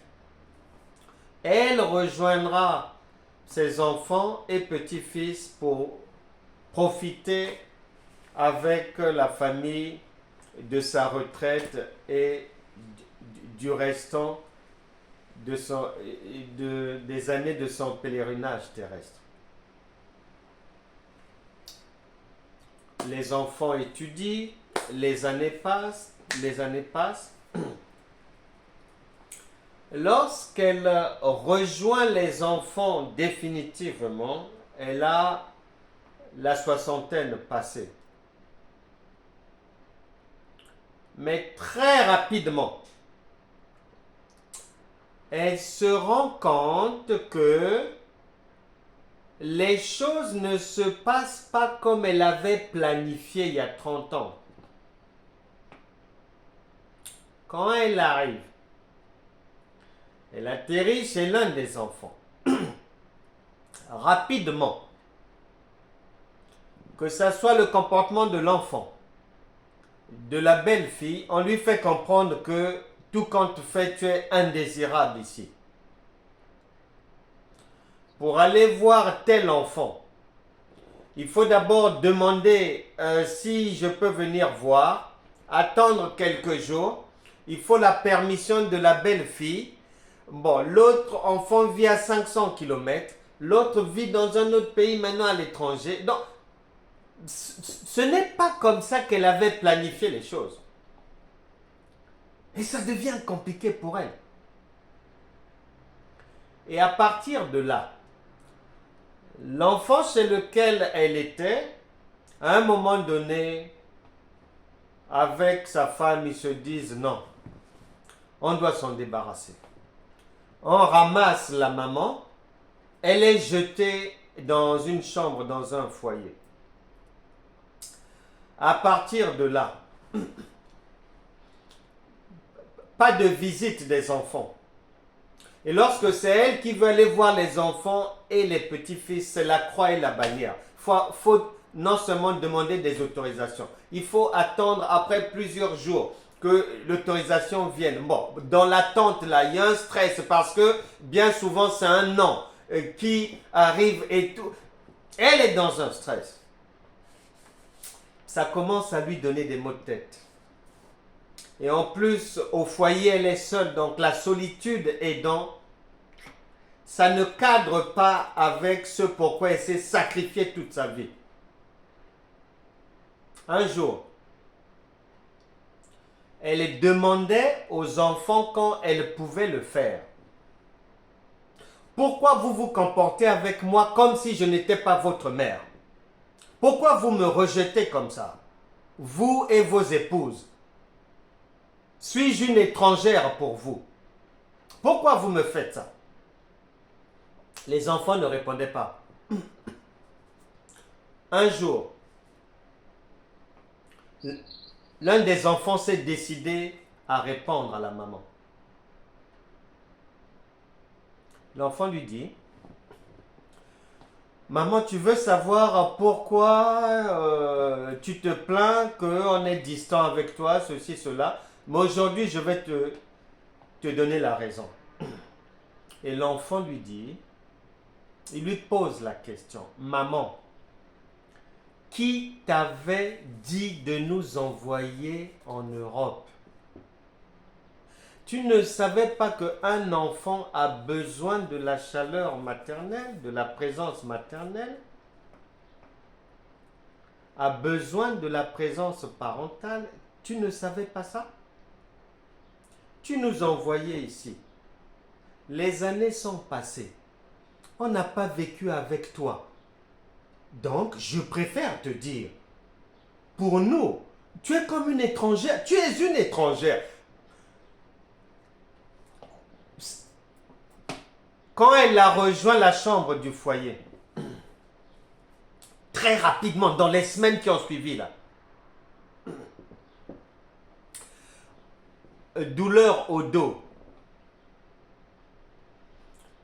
elle rejoindra ses enfants et petits-fils pour profiter avec la famille de sa retraite et du restant des années de son pèlerinage terrestre. Les enfants étudient, les années passent. Lorsqu'elle rejoint les enfants définitivement, elle a la soixantaine passée. Mais très rapidement, elle se rend compte que les choses ne se passent pas comme elle avait planifié il y a 30 ans. Quand elle arrive, elle atterrit chez l'un des enfants. Rapidement, que ce soit le comportement de l'enfant, de la belle-fille, on lui fait comprendre que tout compte fait, tu es indésirable ici. Pour aller voir tel enfant, il faut d'abord demander si je peux venir voir, attendre quelques jours. Il faut la permission de la belle-fille. Bon, l'autre enfant vit à 500 kilomètres, l'autre vit dans un autre pays, maintenant à l'étranger. Donc, ce n'est pas comme ça qu'elle avait planifié les choses. Et ça devient compliqué pour elle. Et à partir de là, l'enfant chez lequel elle était, à un moment donné, avec sa femme, ils se disent non, on doit s'en débarrasser. On ramasse la maman, elle est jetée dans une chambre, dans un foyer. À partir de là, pas de visite des enfants. Et lorsque c'est elle qui veut aller voir les enfants et les petits-fils, c'est la croix et la bannière. Faut non seulement demander des autorisations, il faut attendre après plusieurs jours que l'autorisation vienne. Bon, dans l'attente là, il y a un stress parce que bien souvent c'est un non qui arrive et tout. Elle est dans un stress. Ça commence à lui donner des maux de tête. Et en plus, au foyer, elle est seule, donc la solitude est dans... Ça ne cadre pas avec ce pourquoi elle s'est sacrifiée toute sa vie. Un jour, elle demandait aux enfants quand elle pouvait le faire. Pourquoi vous vous comportez avec moi comme si je n'étais pas votre mère? Pourquoi vous me rejetez comme ça? Vous et vos épouses. Suis-je une étrangère pour vous? Pourquoi vous me faites ça? Les enfants ne répondaient pas. Un jour, l'un des enfants s'est décidé à répondre à la maman. L'enfant lui dit, maman, tu veux savoir pourquoi tu te plains qu'on est distant avec toi, ceci, cela, mais aujourd'hui je vais te donner la raison. Et l'enfant lui dit, il lui pose la question, maman, qui t'avait dit de nous envoyer en Europe? Tu ne savais pas qu'un enfant a besoin de la chaleur maternelle, de la présence maternelle, a besoin de la présence parentale? Tu ne savais pas ça? Tu nous envoyais ici. Les années sont passées. On n'a pas vécu avec toi. Donc, je préfère te dire, pour nous, tu es comme une étrangère. Tu es une étrangère. Quand elle a rejoint la chambre du foyer, très rapidement, dans les semaines qui ont suivi, là, douleur au dos.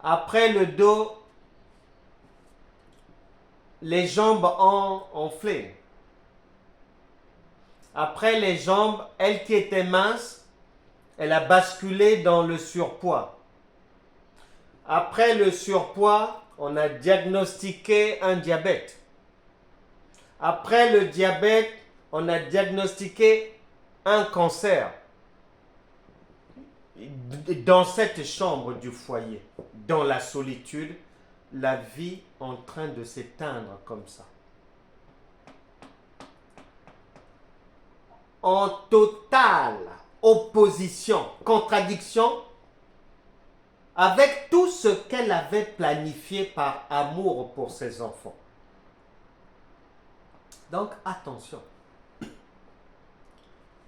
Après le dos, les jambes ont enflé. Après les jambes, elle qui était mince, elle a basculé dans le surpoids. Après le surpoids, on a diagnostiqué un diabète. Après le diabète, on a diagnostiqué un cancer. Dans cette chambre du foyer, dans la solitude, la vie en train de s'éteindre comme ça. En totale opposition, contradiction avec tout ce qu'elle avait planifié par amour pour ses enfants. Donc attention.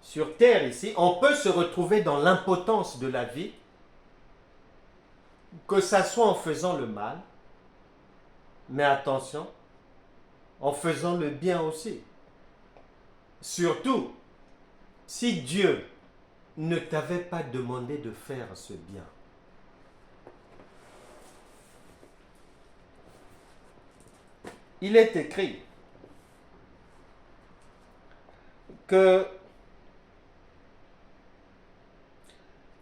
Sur terre ici, on peut se retrouver dans l'impotence de la vie, que ça soit en faisant le mal, mais attention, en faisant le bien aussi. Surtout, si Dieu ne t'avait pas demandé de faire ce bien. Il est écrit que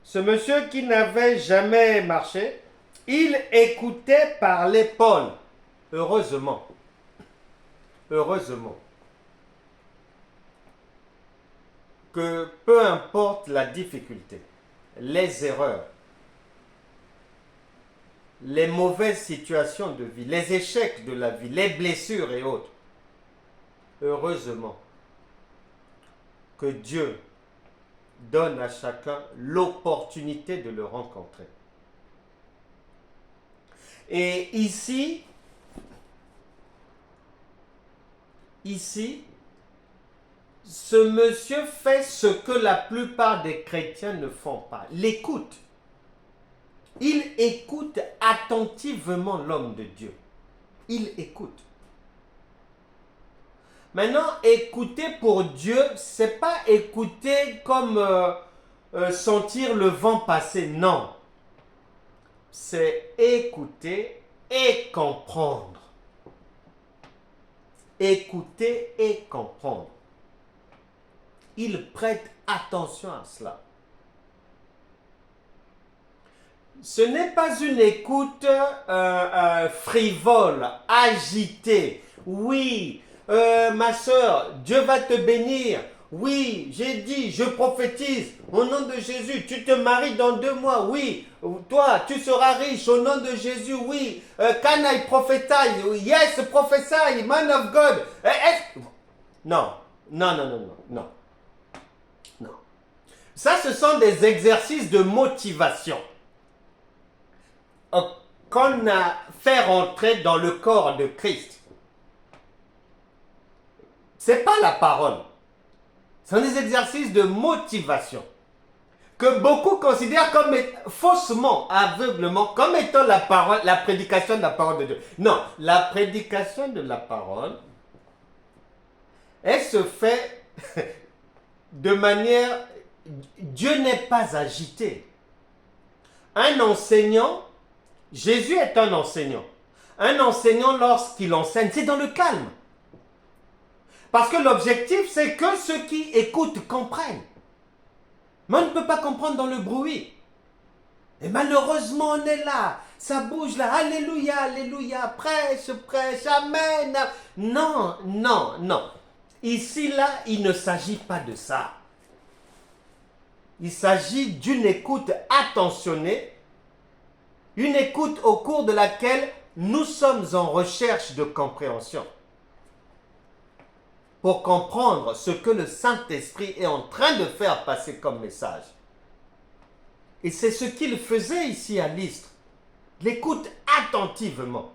ce monsieur qui n'avait jamais marché, il écoutait parler Paul. Heureusement. Heureusement. Que peu importe la difficulté, les erreurs, les mauvaises situations de vie, les échecs de la vie, les blessures et autres. Heureusement que Dieu donne à chacun l'opportunité de le rencontrer. Et ici, ce monsieur fait ce que la plupart des chrétiens ne font pas. L'écoute. Il écoute attentivement l'homme de Dieu. Il écoute. Maintenant, écouter pour Dieu, c'est pas écouter comme sentir le vent passer. Non. C'est écouter et comprendre. Écouter et comprendre. Il prête attention à cela. Ce n'est pas une écoute frivole, agitée. Oui, ma soeur, Dieu va te bénir. Oui, j'ai dit, je prophétise au nom de Jésus. Tu te maries dans 2 mois. Oui, toi, tu seras riche au nom de Jésus. Oui, can I prophesy? Yes, prophesy, man of God. Non, non, non, non, non, non. Non. Ça, ce sont des exercices de motivation qu'on a fait rentrer dans le corps de Christ. C'est pas la parole. Ce sont des exercices de motivation que beaucoup considèrent comme faussement, aveuglement, comme étant la parole, la prédication de la parole de Dieu. Non, la prédication de la parole, elle se fait de manière... Dieu n'est pas agité. Un enseignant, Jésus est un enseignant. Un enseignant, lorsqu'il enseigne, c'est dans le calme. Parce que l'objectif, c'est que ceux qui écoutent comprennent. Mais on ne peut pas comprendre dans le bruit. Et malheureusement, on est là. Ça bouge là. Alléluia, alléluia. Prêche, prêche. Amen. Non, non, non. Ici, là, il ne s'agit pas de ça. Il s'agit d'une écoute attentionnée. Une écoute au cours de laquelle nous sommes en recherche de compréhension. Pour comprendre ce que le Saint-Esprit est en train de faire passer comme message. Et c'est ce qu'il faisait ici à Lystre. L'écoute attentivement.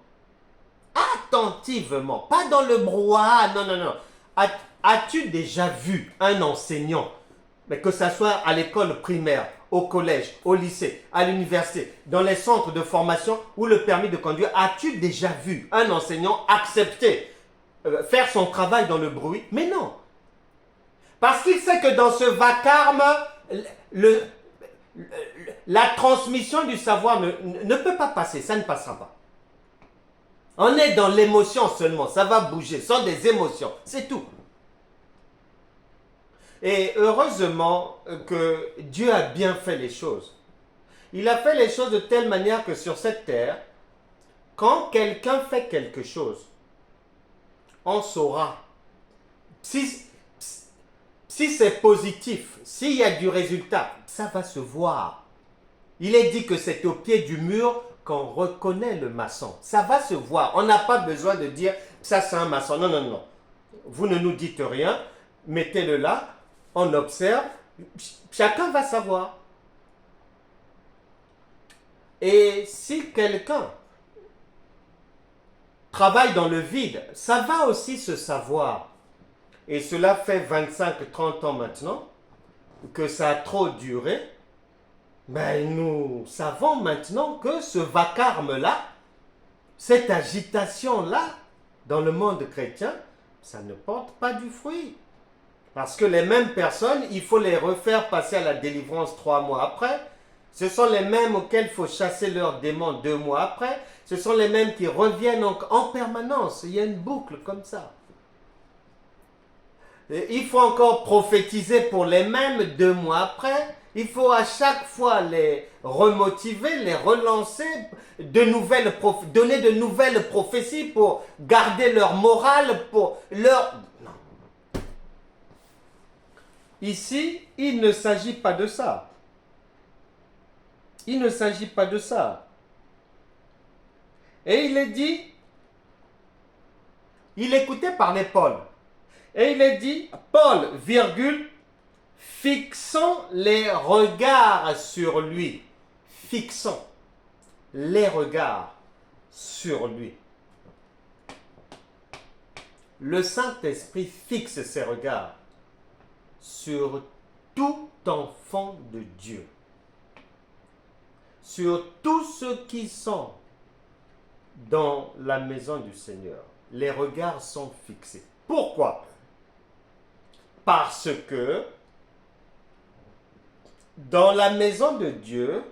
Attentivement. Pas dans le brouhaha. Non, non, non. As-tu déjà vu un enseignant, mais que ce soit à l'école primaire, au collège, au lycée, à l'université, dans les centres de formation ou le permis de conduire, as-tu déjà vu un enseignant accepter faire son travail dans le bruit? Mais non. Parce qu'il sait que dans ce vacarme, la transmission du savoir ne peut pas passer. Ça ne passera pas. On est dans l'émotion seulement. Ça va bouger. Ce sont des émotions. C'est tout. Et heureusement que Dieu a bien fait les choses. Il a fait les choses de telle manière que sur cette terre, quand quelqu'un fait quelque chose, on saura. Si c'est positif, s'il y a du résultat, ça va se voir. Il est dit que c'est au pied du mur qu'on reconnaît le maçon. Ça va se voir. On n'a pas besoin de dire ça c'est un maçon. Non, non, non. Vous ne nous dites rien. Mettez-le là. On observe. Chacun va savoir. Et si quelqu'un travaille dans le vide, ça va aussi se savoir. Et cela fait 25-30 ans maintenant que ça a trop duré. Mais nous savons maintenant que ce vacarme-là, cette agitation-là, dans le monde chrétien, ça ne porte pas du fruit. Parce que les mêmes personnes, il faut les refaire passer à la délivrance 3 mois après. Ce sont les mêmes auxquels il faut chasser leurs démons 2 mois après. Ce sont les mêmes qui reviennent en permanence. Il y a une boucle comme ça. Et il faut encore prophétiser pour les mêmes 2 mois après. Il faut à chaque fois les remotiver, les relancer, donner de nouvelles prophéties pour garder leur morale, pour leur... Non. Ici, il ne s'agit pas de ça. Il ne s'agit pas de ça. Et il est dit, il écoutait parler Paul. Et il est dit, Paul, virgule, fixons les regards sur lui. Fixons les regards sur lui. Le Saint-Esprit fixe ses regards sur tout enfant de Dieu. Sur tous ceux qui sont dans la maison du Seigneur. Les regards sont fixés. Pourquoi? Parce que dans la maison de Dieu,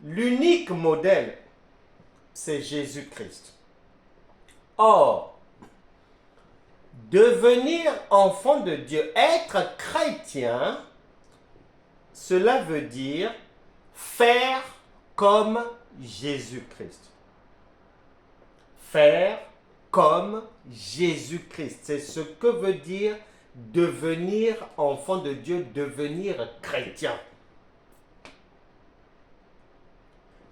l'unique modèle, c'est Jésus-Christ. Or, devenir enfant de Dieu, être chrétien, cela veut dire faire comme Jésus-Christ. Faire comme Jésus-Christ. C'est ce que veut dire devenir enfant de Dieu, devenir chrétien.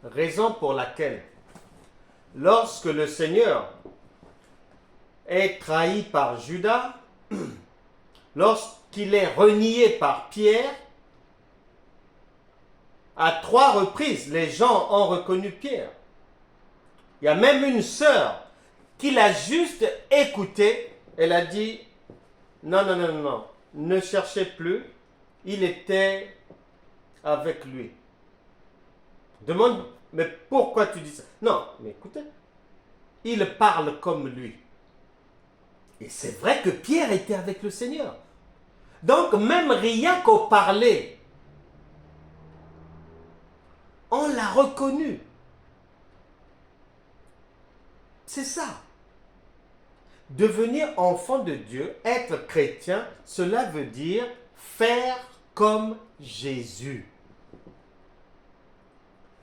Raison pour laquelle, lorsque le Seigneur est trahi par Judas, lorsqu'il est renié par Pierre, à 3 reprises, les gens ont reconnu Pierre. Il y a même une sœur qui l'a juste écouté. Elle a dit, non, non, non, non, ne cherchez plus. Il était avec lui. Demande, mais pourquoi tu dis ça? Non, mais écoutez, il parle comme lui. Et c'est vrai que Pierre était avec le Seigneur. Donc, même rien qu'au parler, on l'a reconnu. C'est ça. Devenir enfant de Dieu, être chrétien, cela veut dire faire comme Jésus.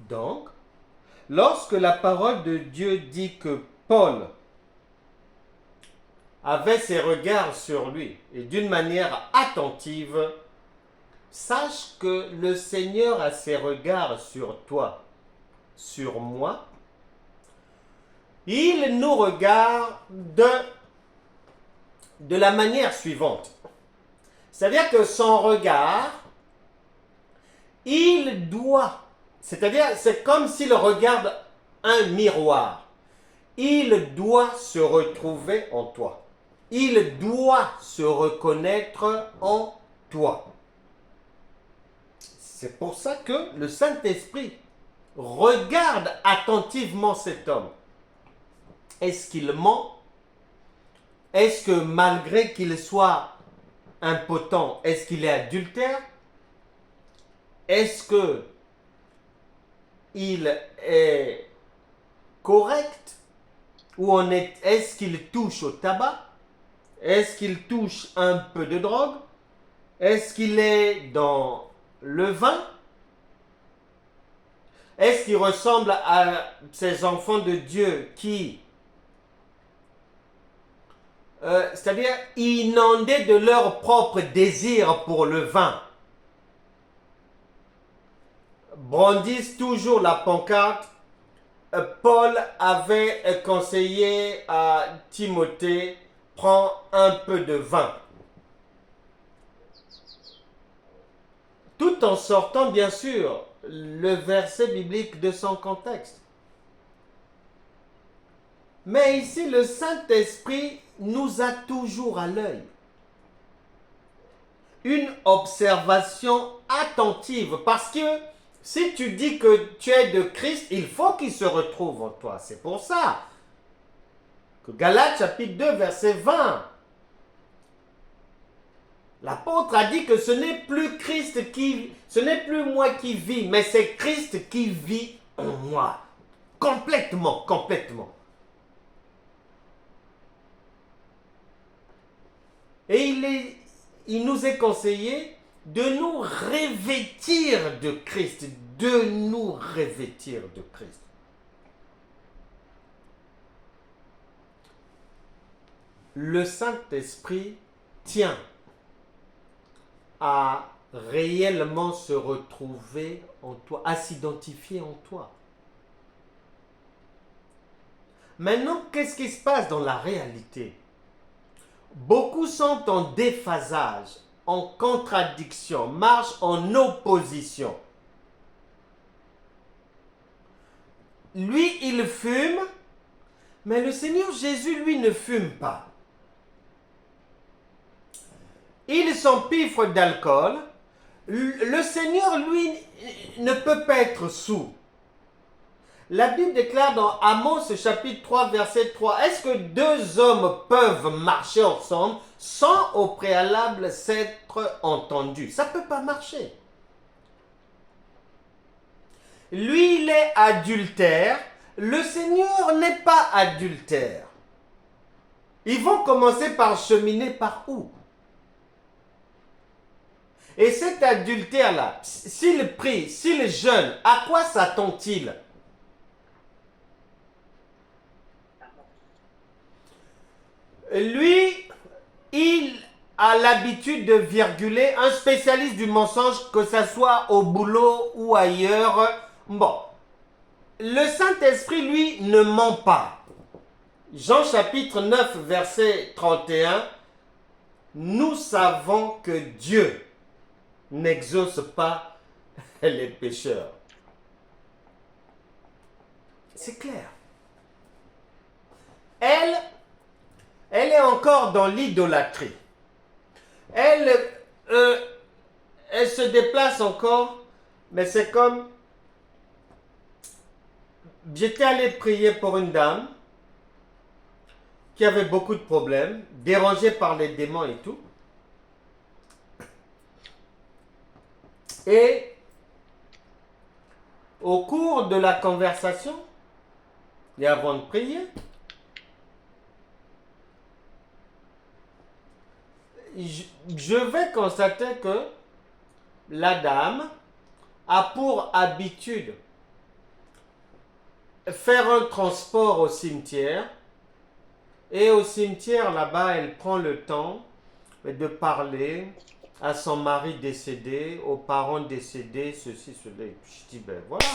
Donc, lorsque la parole de Dieu dit que Paul avait ses regards sur lui et d'une manière attentive, sache que le Seigneur a ses regards sur toi, sur moi. Il nous regarde de la manière suivante. C'est-à-dire que son regard, il doit, c'est-à-dire c'est comme s'il regarde un miroir. Il doit se retrouver en toi. Il doit se reconnaître en toi. C'est pour ça que le Saint-Esprit regarde attentivement cet homme. Est-ce qu'il ment? Est-ce que malgré qu'il soit impotent, est-ce qu'il est adultère? Est-ce que il est correct? Ou est-ce qu'il touche au tabac? Est-ce qu'il touche un peu de drogue? Est-ce qu'il est dans le vin? Est-ce qu'il ressemble à ces enfants de Dieu qui, c'est-à-dire inondés de leur propre désir pour le vin, brandissent toujours la pancarte? Paul avait conseillé à Timothée, prends un peu de vin. Tout en sortant, bien sûr, le verset biblique de son contexte. Mais ici, le Saint-Esprit nous a toujours à l'œil. Une observation attentive, parce que si tu dis que tu es de Christ, il faut qu'il se retrouve en toi. C'est pour ça que Galates chapitre 2, verset 20, l'apôtre a dit que ce n'est plus ce n'est plus moi qui vis, mais c'est Christ qui vit en moi. Complètement, complètement. Et il nous est conseillé de nous revêtir de Christ, de nous revêtir de Christ. Le Saint-Esprit tient à réellement se retrouver en toi, à s'identifier en toi. Maintenant, qu'est-ce qui se passe dans la réalité? Beaucoup sont en déphasage, en contradiction, marchent en opposition. Lui, il fume, mais le Seigneur Jésus, lui, ne fume pas. Il s'empiffre d'alcool. Le Seigneur, lui, ne peut pas être saoul. La Bible déclare dans Amos chapitre 3, verset 3, est-ce que deux hommes peuvent marcher ensemble sans au préalable s'être entendus? Ça ne peut pas marcher. Lui, il est adultère. Le Seigneur n'est pas adultère. Ils vont commencer par cheminer par où? Et cet adultère-là, s'il prie, s'il jeûne, à quoi s'attend-il? Lui, il a l'habitude de virguler, un spécialiste du mensonge, que ce soit au boulot ou ailleurs. Bon, le Saint-Esprit, lui, ne ment pas. Jean chapitre 9, verset 31, nous savons que Dieu n'exauce pas les pécheurs. C'est clair. Elle est encore dans l'idolâtrie. Elle se déplace encore, mais c'est comme... J'étais allé prier pour une dame qui avait beaucoup de problèmes, dérangée par les démons et tout. Et au cours de la conversation, et avant de prier, je vais constater que la dame a pour habitude faire un transport au cimetière, et au cimetière là-bas, elle prend le temps de parler à son mari décédé, aux parents décédés, ceci, cela. Je dis, ben voilà.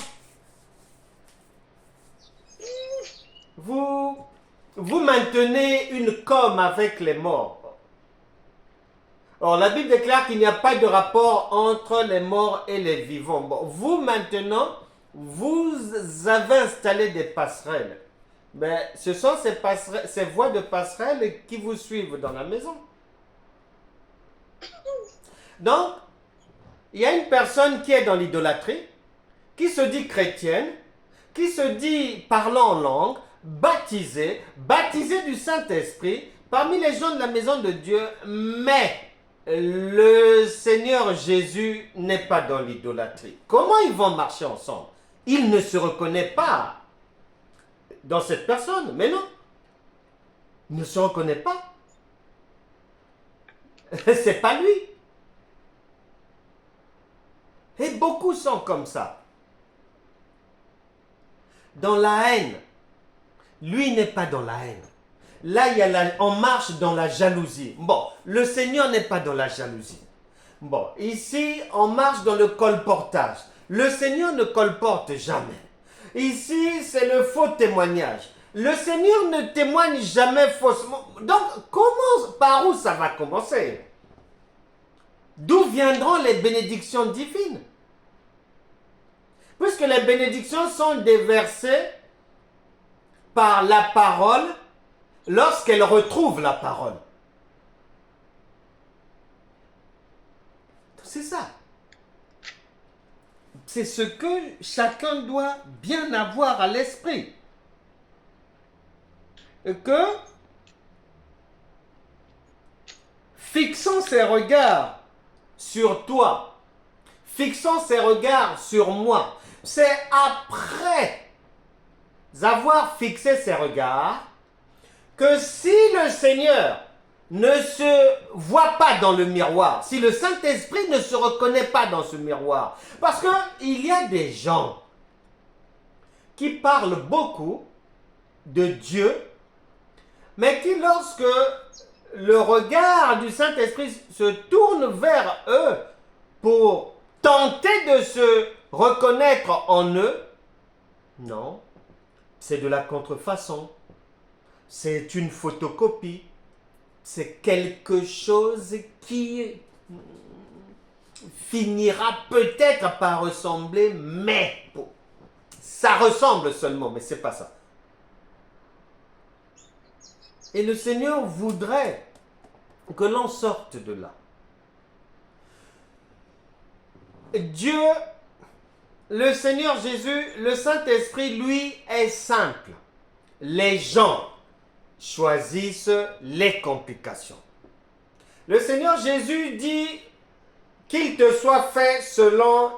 Vous maintenez une com avec les morts. Or, la Bible déclare qu'il n'y a pas de rapport entre les morts et les vivants. Bon, vous maintenant, vous avez installé des passerelles. Mais ce sont ces voies de passerelles qui vous suivent dans la maison. Donc, il y a une personne qui est dans l'idolâtrie, qui se dit chrétienne, qui se dit parlant en langue, baptisée du Saint-Esprit, parmi les gens de la maison de Dieu, mais le Seigneur Jésus n'est pas dans l'idolâtrie. Comment ils vont marcher ensemble? Il ne se reconnaît pas dans cette personne, mais non. Il ne se reconnaît pas. C'est pas lui. Et beaucoup sont comme ça. Dans la haine. Lui n'est pas dans la haine. Là, on marche dans la jalousie. Bon, le Seigneur n'est pas dans la jalousie. Bon, ici, on marche dans le colportage. Le Seigneur ne colporte jamais. Ici, c'est le faux témoignage. Le Seigneur ne témoigne jamais faussement. Donc, par où ça va commencer? D'où viendront les bénédictions divines? Puisque les bénédictions sont déversées par la parole lorsqu'elle retrouve la parole. C'est ça. C'est ce que chacun doit bien avoir à l'esprit. Que fixons ses regards sur toi, fixons ses regards sur moi. C'est après avoir fixé ses regards que si le Seigneur ne se voit pas dans le miroir, si le Saint-Esprit ne se reconnaît pas dans ce miroir, parce qu'il y a des gens qui parlent beaucoup de Dieu, mais qui, lorsque le regard du Saint-Esprit se tourne vers eux pour tenter de se reconnaître en eux, non, c'est de la contrefaçon. c'est une photocopie. C'est quelque chose qui finira peut-être par ressembler, mais ça ressemble seulement, mais c'est pas ça. Et le Seigneur voudrait que l'on sorte de là. Dieu, le Seigneur Jésus, le Saint-Esprit, lui, est simple. Les gens choisissent les complications. Le Seigneur Jésus dit qu'il te soit fait selon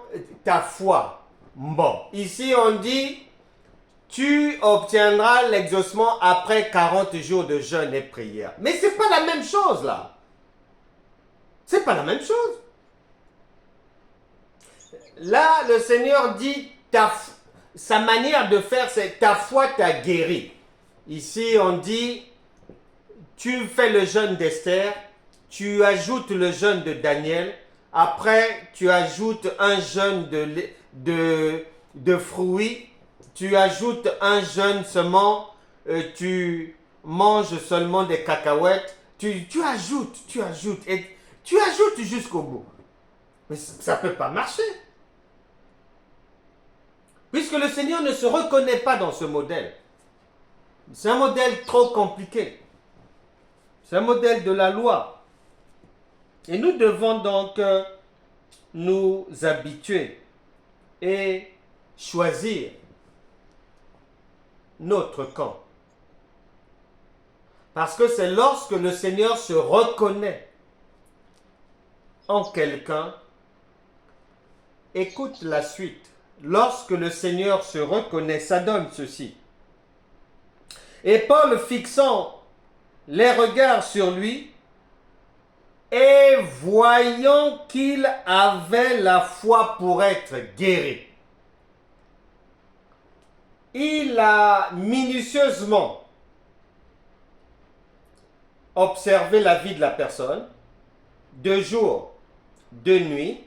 ta foi. Bon, ici on dit tu obtiendras l'exaucement après 40 jours de jeûne et prière. Mais c'est pas la même chose là. C'est pas la même chose. Là, le Seigneur dit sa manière de faire, c'est ta foi t'a guéri. Ici, on dit tu fais le jeûne d'Esther, tu ajoutes le jeûne de Daniel, après tu ajoutes un jeûne de fruits, tu ajoutes un jeûne seulement, tu manges seulement des cacahuètes, tu ajoutes, et tu ajoutes jusqu'au bout. Mais ça ne peut pas marcher. Puisque le Seigneur ne se reconnaît pas dans ce modèle. C'est un modèle trop compliqué. C'est un modèle de la loi. Et nous devons donc nous habituer et choisir notre camp. Parce que c'est lorsque le Seigneur se reconnaît en quelqu'un, écoute la suite. Lorsque le Seigneur se reconnaît, ça donne ceci. Et Paul, fixant les regards sur lui, et voyant qu'il avait la foi pour être guéri, il a minutieusement observé la vie de la personne, de jour, de nuit,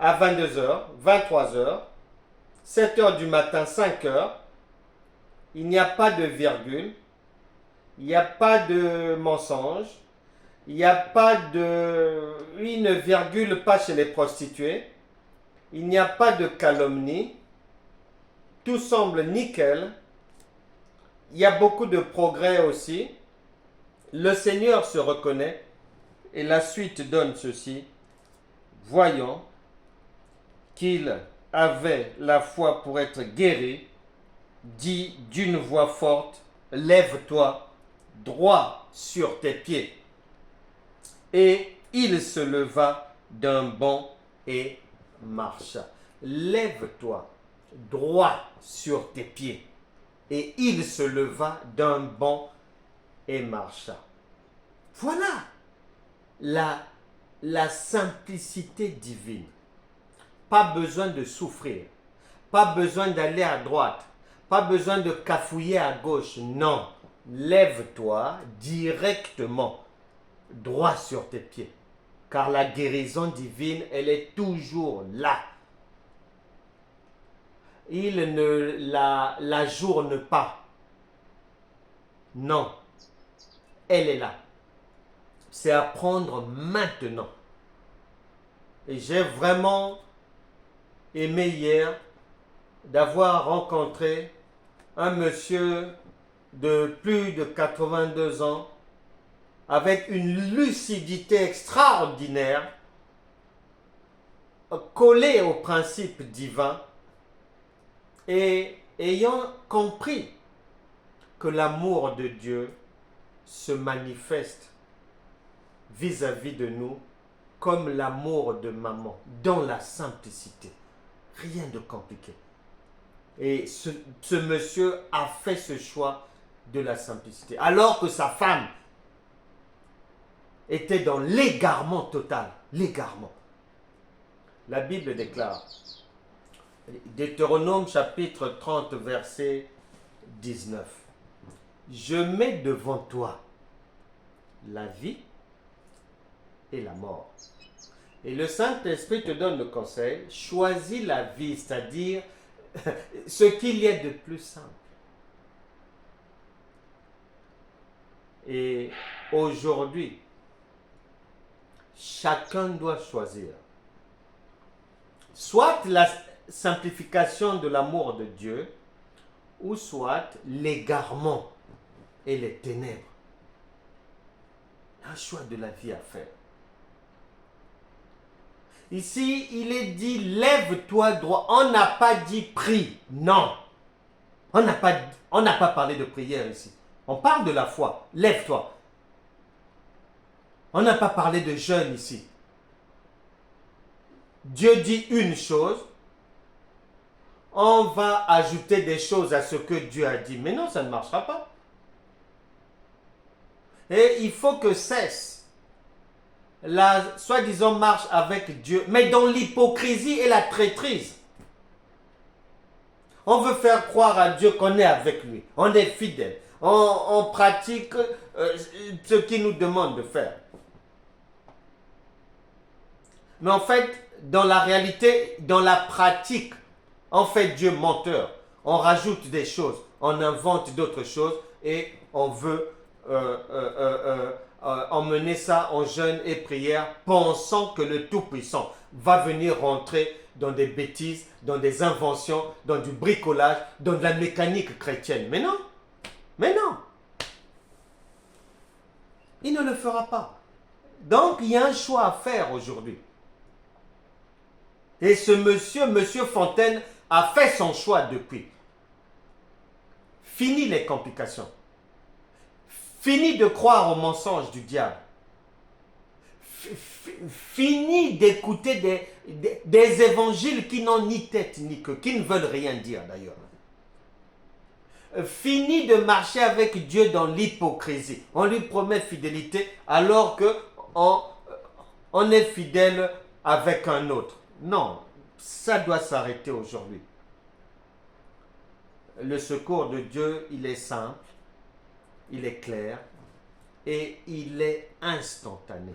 à 22h, 23h, 7h du matin, 5h, il n'y a pas de virgule, il n'y a pas de mensonge, il n'y a pas de... Il ne virgule pas chez les prostituées, il n'y a pas de calomnie, tout semble nickel, il y a beaucoup de progrès aussi, le Seigneur se reconnaît, et la suite donne ceci, voyons qu'il avait la foi pour être guéri, dit d'une voix forte, lève-toi, droit sur tes pieds. Et il se leva d'un bond et marcha. Lève-toi, droit sur tes pieds. Et il se leva d'un bond et marcha. Voilà la simplicité divine. Pas besoin de souffrir, pas besoin d'aller à droite, pas besoin de cafouiller à gauche. Non, lève-toi directement, droit sur tes pieds. Car la guérison divine, elle est toujours là. Il ne la journe pas. Non, elle est là. C'est à prendre maintenant. Et j'ai vraiment aimé hier d'avoir rencontré un monsieur de plus de 82 ans avec une lucidité extraordinaire, collé au principe divin et ayant compris que l'amour de Dieu se manifeste vis-à-vis de nous comme l'amour de maman, dans la simplicité. Rien de compliqué. Et ce monsieur a fait ce choix de la simplicité. Alors que sa femme était dans l'égarement total. L'égarement. La Bible déclare, Deutéronome chapitre 30, verset 19. Je mets devant toi la vie et la mort. Et le Saint-Esprit te donne le conseil, choisis la vie, c'est-à-dire ce qu'il y a de plus simple. Et aujourd'hui, chacun doit choisir soit la simplification de l'amour de Dieu, ou soit l'égarement et les ténèbres. Un choix de la vie à faire. Ici, il est dit, lève-toi droit. On n'a pas dit prie. Non. On n'a pas parlé de prière ici. On parle de la foi. Lève-toi. On n'a pas parlé de jeûne ici. Dieu dit une chose. On va ajouter des choses à ce que Dieu a dit. Mais non, ça ne marchera pas. Et il faut que cesse la soi-disant marche avec Dieu, mais dans l'hypocrisie et la traîtrise. On veut faire croire à Dieu qu'on est avec lui, on est fidèle, on pratique ce qu'il nous demande de faire. Mais en fait, dans la réalité, dans la pratique, on fait Dieu menteur. On rajoute des choses, on invente d'autres choses et on veut emmener ça en jeûne et prière, pensant que le Tout-Puissant va venir rentrer dans des bêtises, dans des inventions, dans du bricolage, dans de la mécanique chrétienne. Mais non, mais non. Il ne le fera pas. Donc, il y a un choix à faire aujourd'hui. Et ce monsieur Fontaine, a fait son choix depuis. Fini les complications. Fini de croire aux mensonges du diable. Fini d'écouter des évangiles qui n'ont ni tête ni queue, qui ne veulent rien dire d'ailleurs. Fini de marcher avec Dieu dans l'hypocrisie. On lui promet fidélité alors qu'on est fidèle avec un autre. Non, ça doit s'arrêter aujourd'hui. Le secours de Dieu, il est simple, il est clair et il est instantané.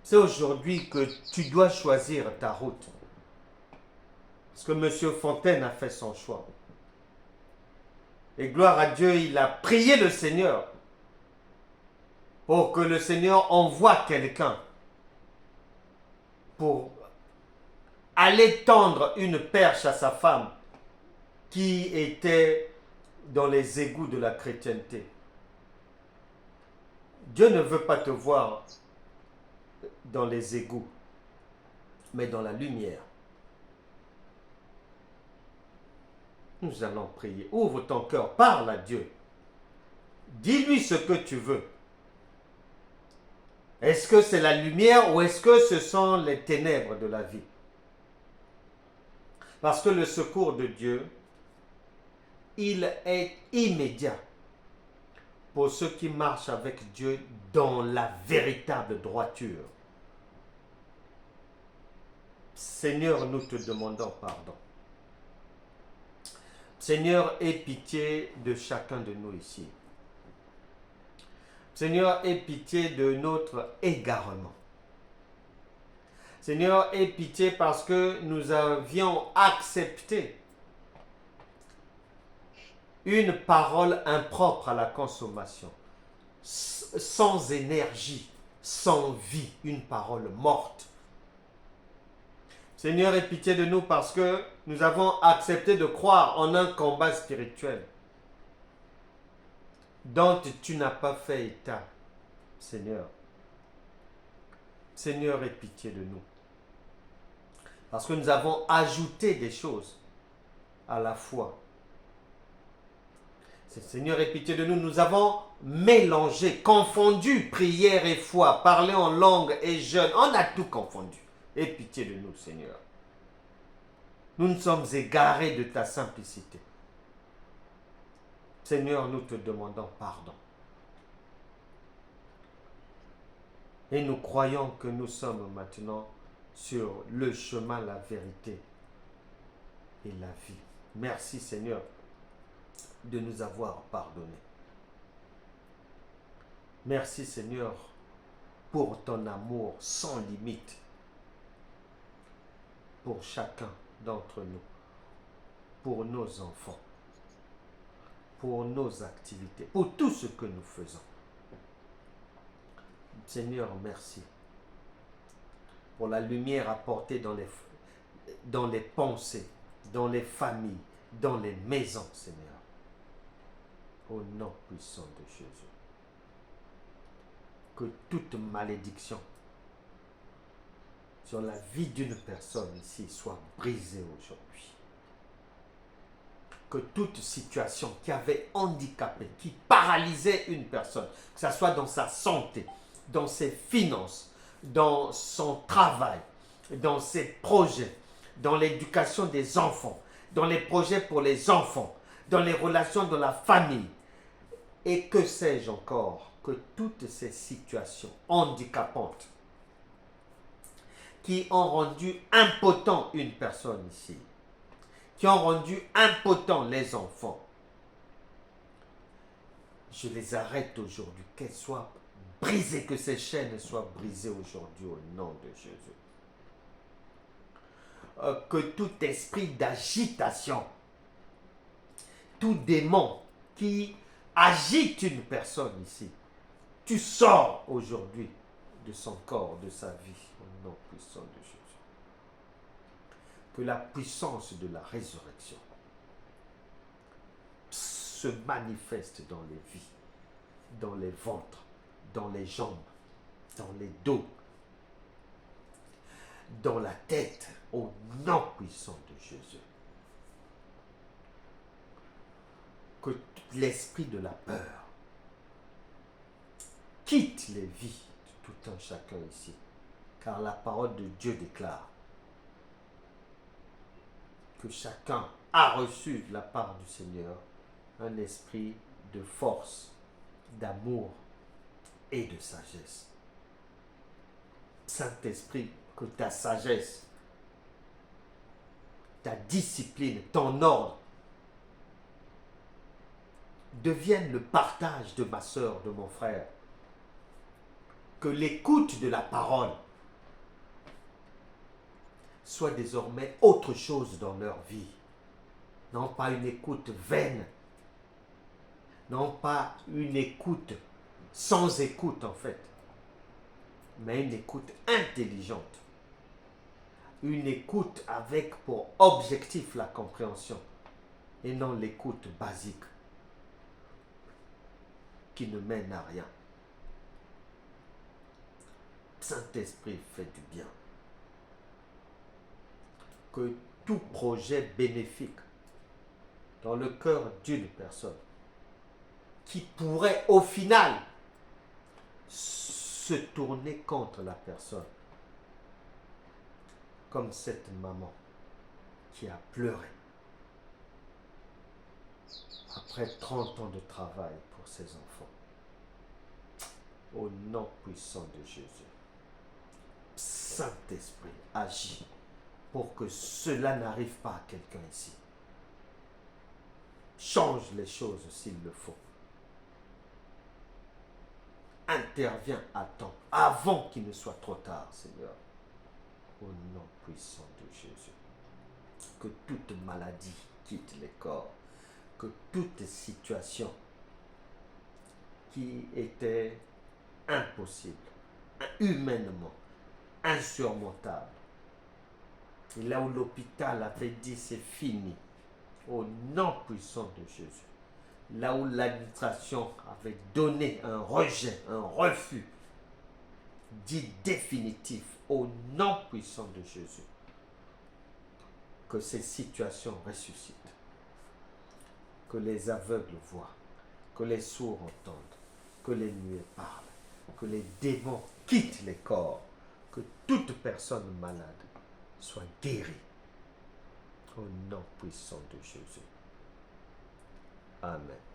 C'est aujourd'hui que tu dois choisir ta route. Parce que M. Fontaine a fait son choix. Et gloire à Dieu, il a prié le Seigneur pour que le Seigneur envoie quelqu'un pour aller tendre une perche à sa femme qui était dans les égouts de la chrétienté. Dieu ne veut pas te voir dans les égouts, mais dans la lumière. Nous allons prier. Ouvre ton cœur, parle à Dieu. Dis-lui ce que tu veux. Est-ce que c'est la lumière ou est-ce que ce sont les ténèbres de la vie? Parce que le secours de Dieu, il est immédiat pour ceux qui marchent avec Dieu dans la véritable droiture. Seigneur, nous te demandons pardon. Seigneur, aie pitié de chacun de nous ici. Seigneur, aie pitié de notre égarement. Seigneur, aie pitié parce que nous avions accepté une parole impropre à la consommation, sans énergie, sans vie, une parole morte. Seigneur, aie pitié de nous parce que nous avons accepté de croire en un combat spirituel dont tu n'as pas fait état, Seigneur. Seigneur, aie pitié de nous. Parce que nous avons ajouté des choses à la foi. Seigneur, aie pitié de nous. Nous avons mélangé, confondu prière et foi, parler en langue et jeûne. On a tout confondu. Aie pitié de nous, Seigneur. Nous nous sommes égarés de ta simplicité. Seigneur, nous te demandons pardon. Et nous croyons que nous sommes maintenant sur le chemin, la vérité et la vie. Merci, Seigneur, de nous avoir pardonné. Merci, Seigneur, pour ton amour sans limite pour chacun d'entre nous, pour nos enfants. pour nos activités, pour tout ce que nous faisons. Seigneur, merci pour la lumière apportée dans les pensées, dans les familles, dans les maisons, Seigneur. Au nom puissant de Jésus. Que toute malédiction sur la vie d'une personne ici soit brisée aujourd'hui. Que toute situation qui avait handicapé, qui paralysait une personne, que ce soit dans sa santé, dans ses finances, dans son travail, dans ses projets, dans l'éducation des enfants, dans les projets pour les enfants, dans les relations de la famille, et que sais-je encore, que toutes ces situations handicapantes qui ont rendu impotent une personne ici, qui ont rendu impotent les enfants, je les arrête aujourd'hui, qu'elles soient brisées, que ces chaînes soient brisées aujourd'hui au nom de Jésus. Que tout esprit d'agitation, tout démon qui agite une personne ici, tu sors aujourd'hui de son corps, de sa vie, au nom puissant de Jésus. Que la puissance de la résurrection se manifeste dans les vies, dans les ventres, dans les jambes, dans les dos, dans la tête, au nom puissant de Jésus. Que l'esprit de la peur quitte les vies de tout un chacun ici, car la parole de Dieu déclare que chacun a reçu de la part du Seigneur un esprit de force, d'amour et de sagesse. Saint-Esprit, que ta sagesse, ta discipline, ton ordre deviennent le partage de ma soeur, de mon frère. Que l'écoute de la parole soit désormais autre chose dans leur vie. Non pas une écoute vaine, non pas une écoute sans écoute en fait, mais une écoute intelligente. Une écoute avec pour objectif la compréhension et non l'écoute basique qui ne mène à rien. Saint-Esprit, fait du bien. Que tout projet bénéfique dans le cœur d'une personne qui pourrait au final se tourner contre la personne, comme cette maman qui a pleuré après 30 ans de travail pour ses enfants. Au nom puissant de Jésus, Saint-Esprit, agis pour que cela n'arrive pas à quelqu'un ici. Change les choses s'il le faut. Interviens à temps, avant qu'il ne soit trop tard, Seigneur. Au nom puissant de Jésus. Que toute maladie quitte les corps. Que toute situation qui était impossible, humainement, insurmontable, et là où l'hôpital avait dit c'est fini, au nom puissant de Jésus, là où l'administration avait donné un rejet, un refus, dit définitif, au nom puissant de Jésus, que ces situations ressuscitent, que les aveugles voient, que les sourds entendent, que les muets parlent, que les démons quittent les corps, que toute personne malade soit guérie, au nom puissant de Jésus. Amen.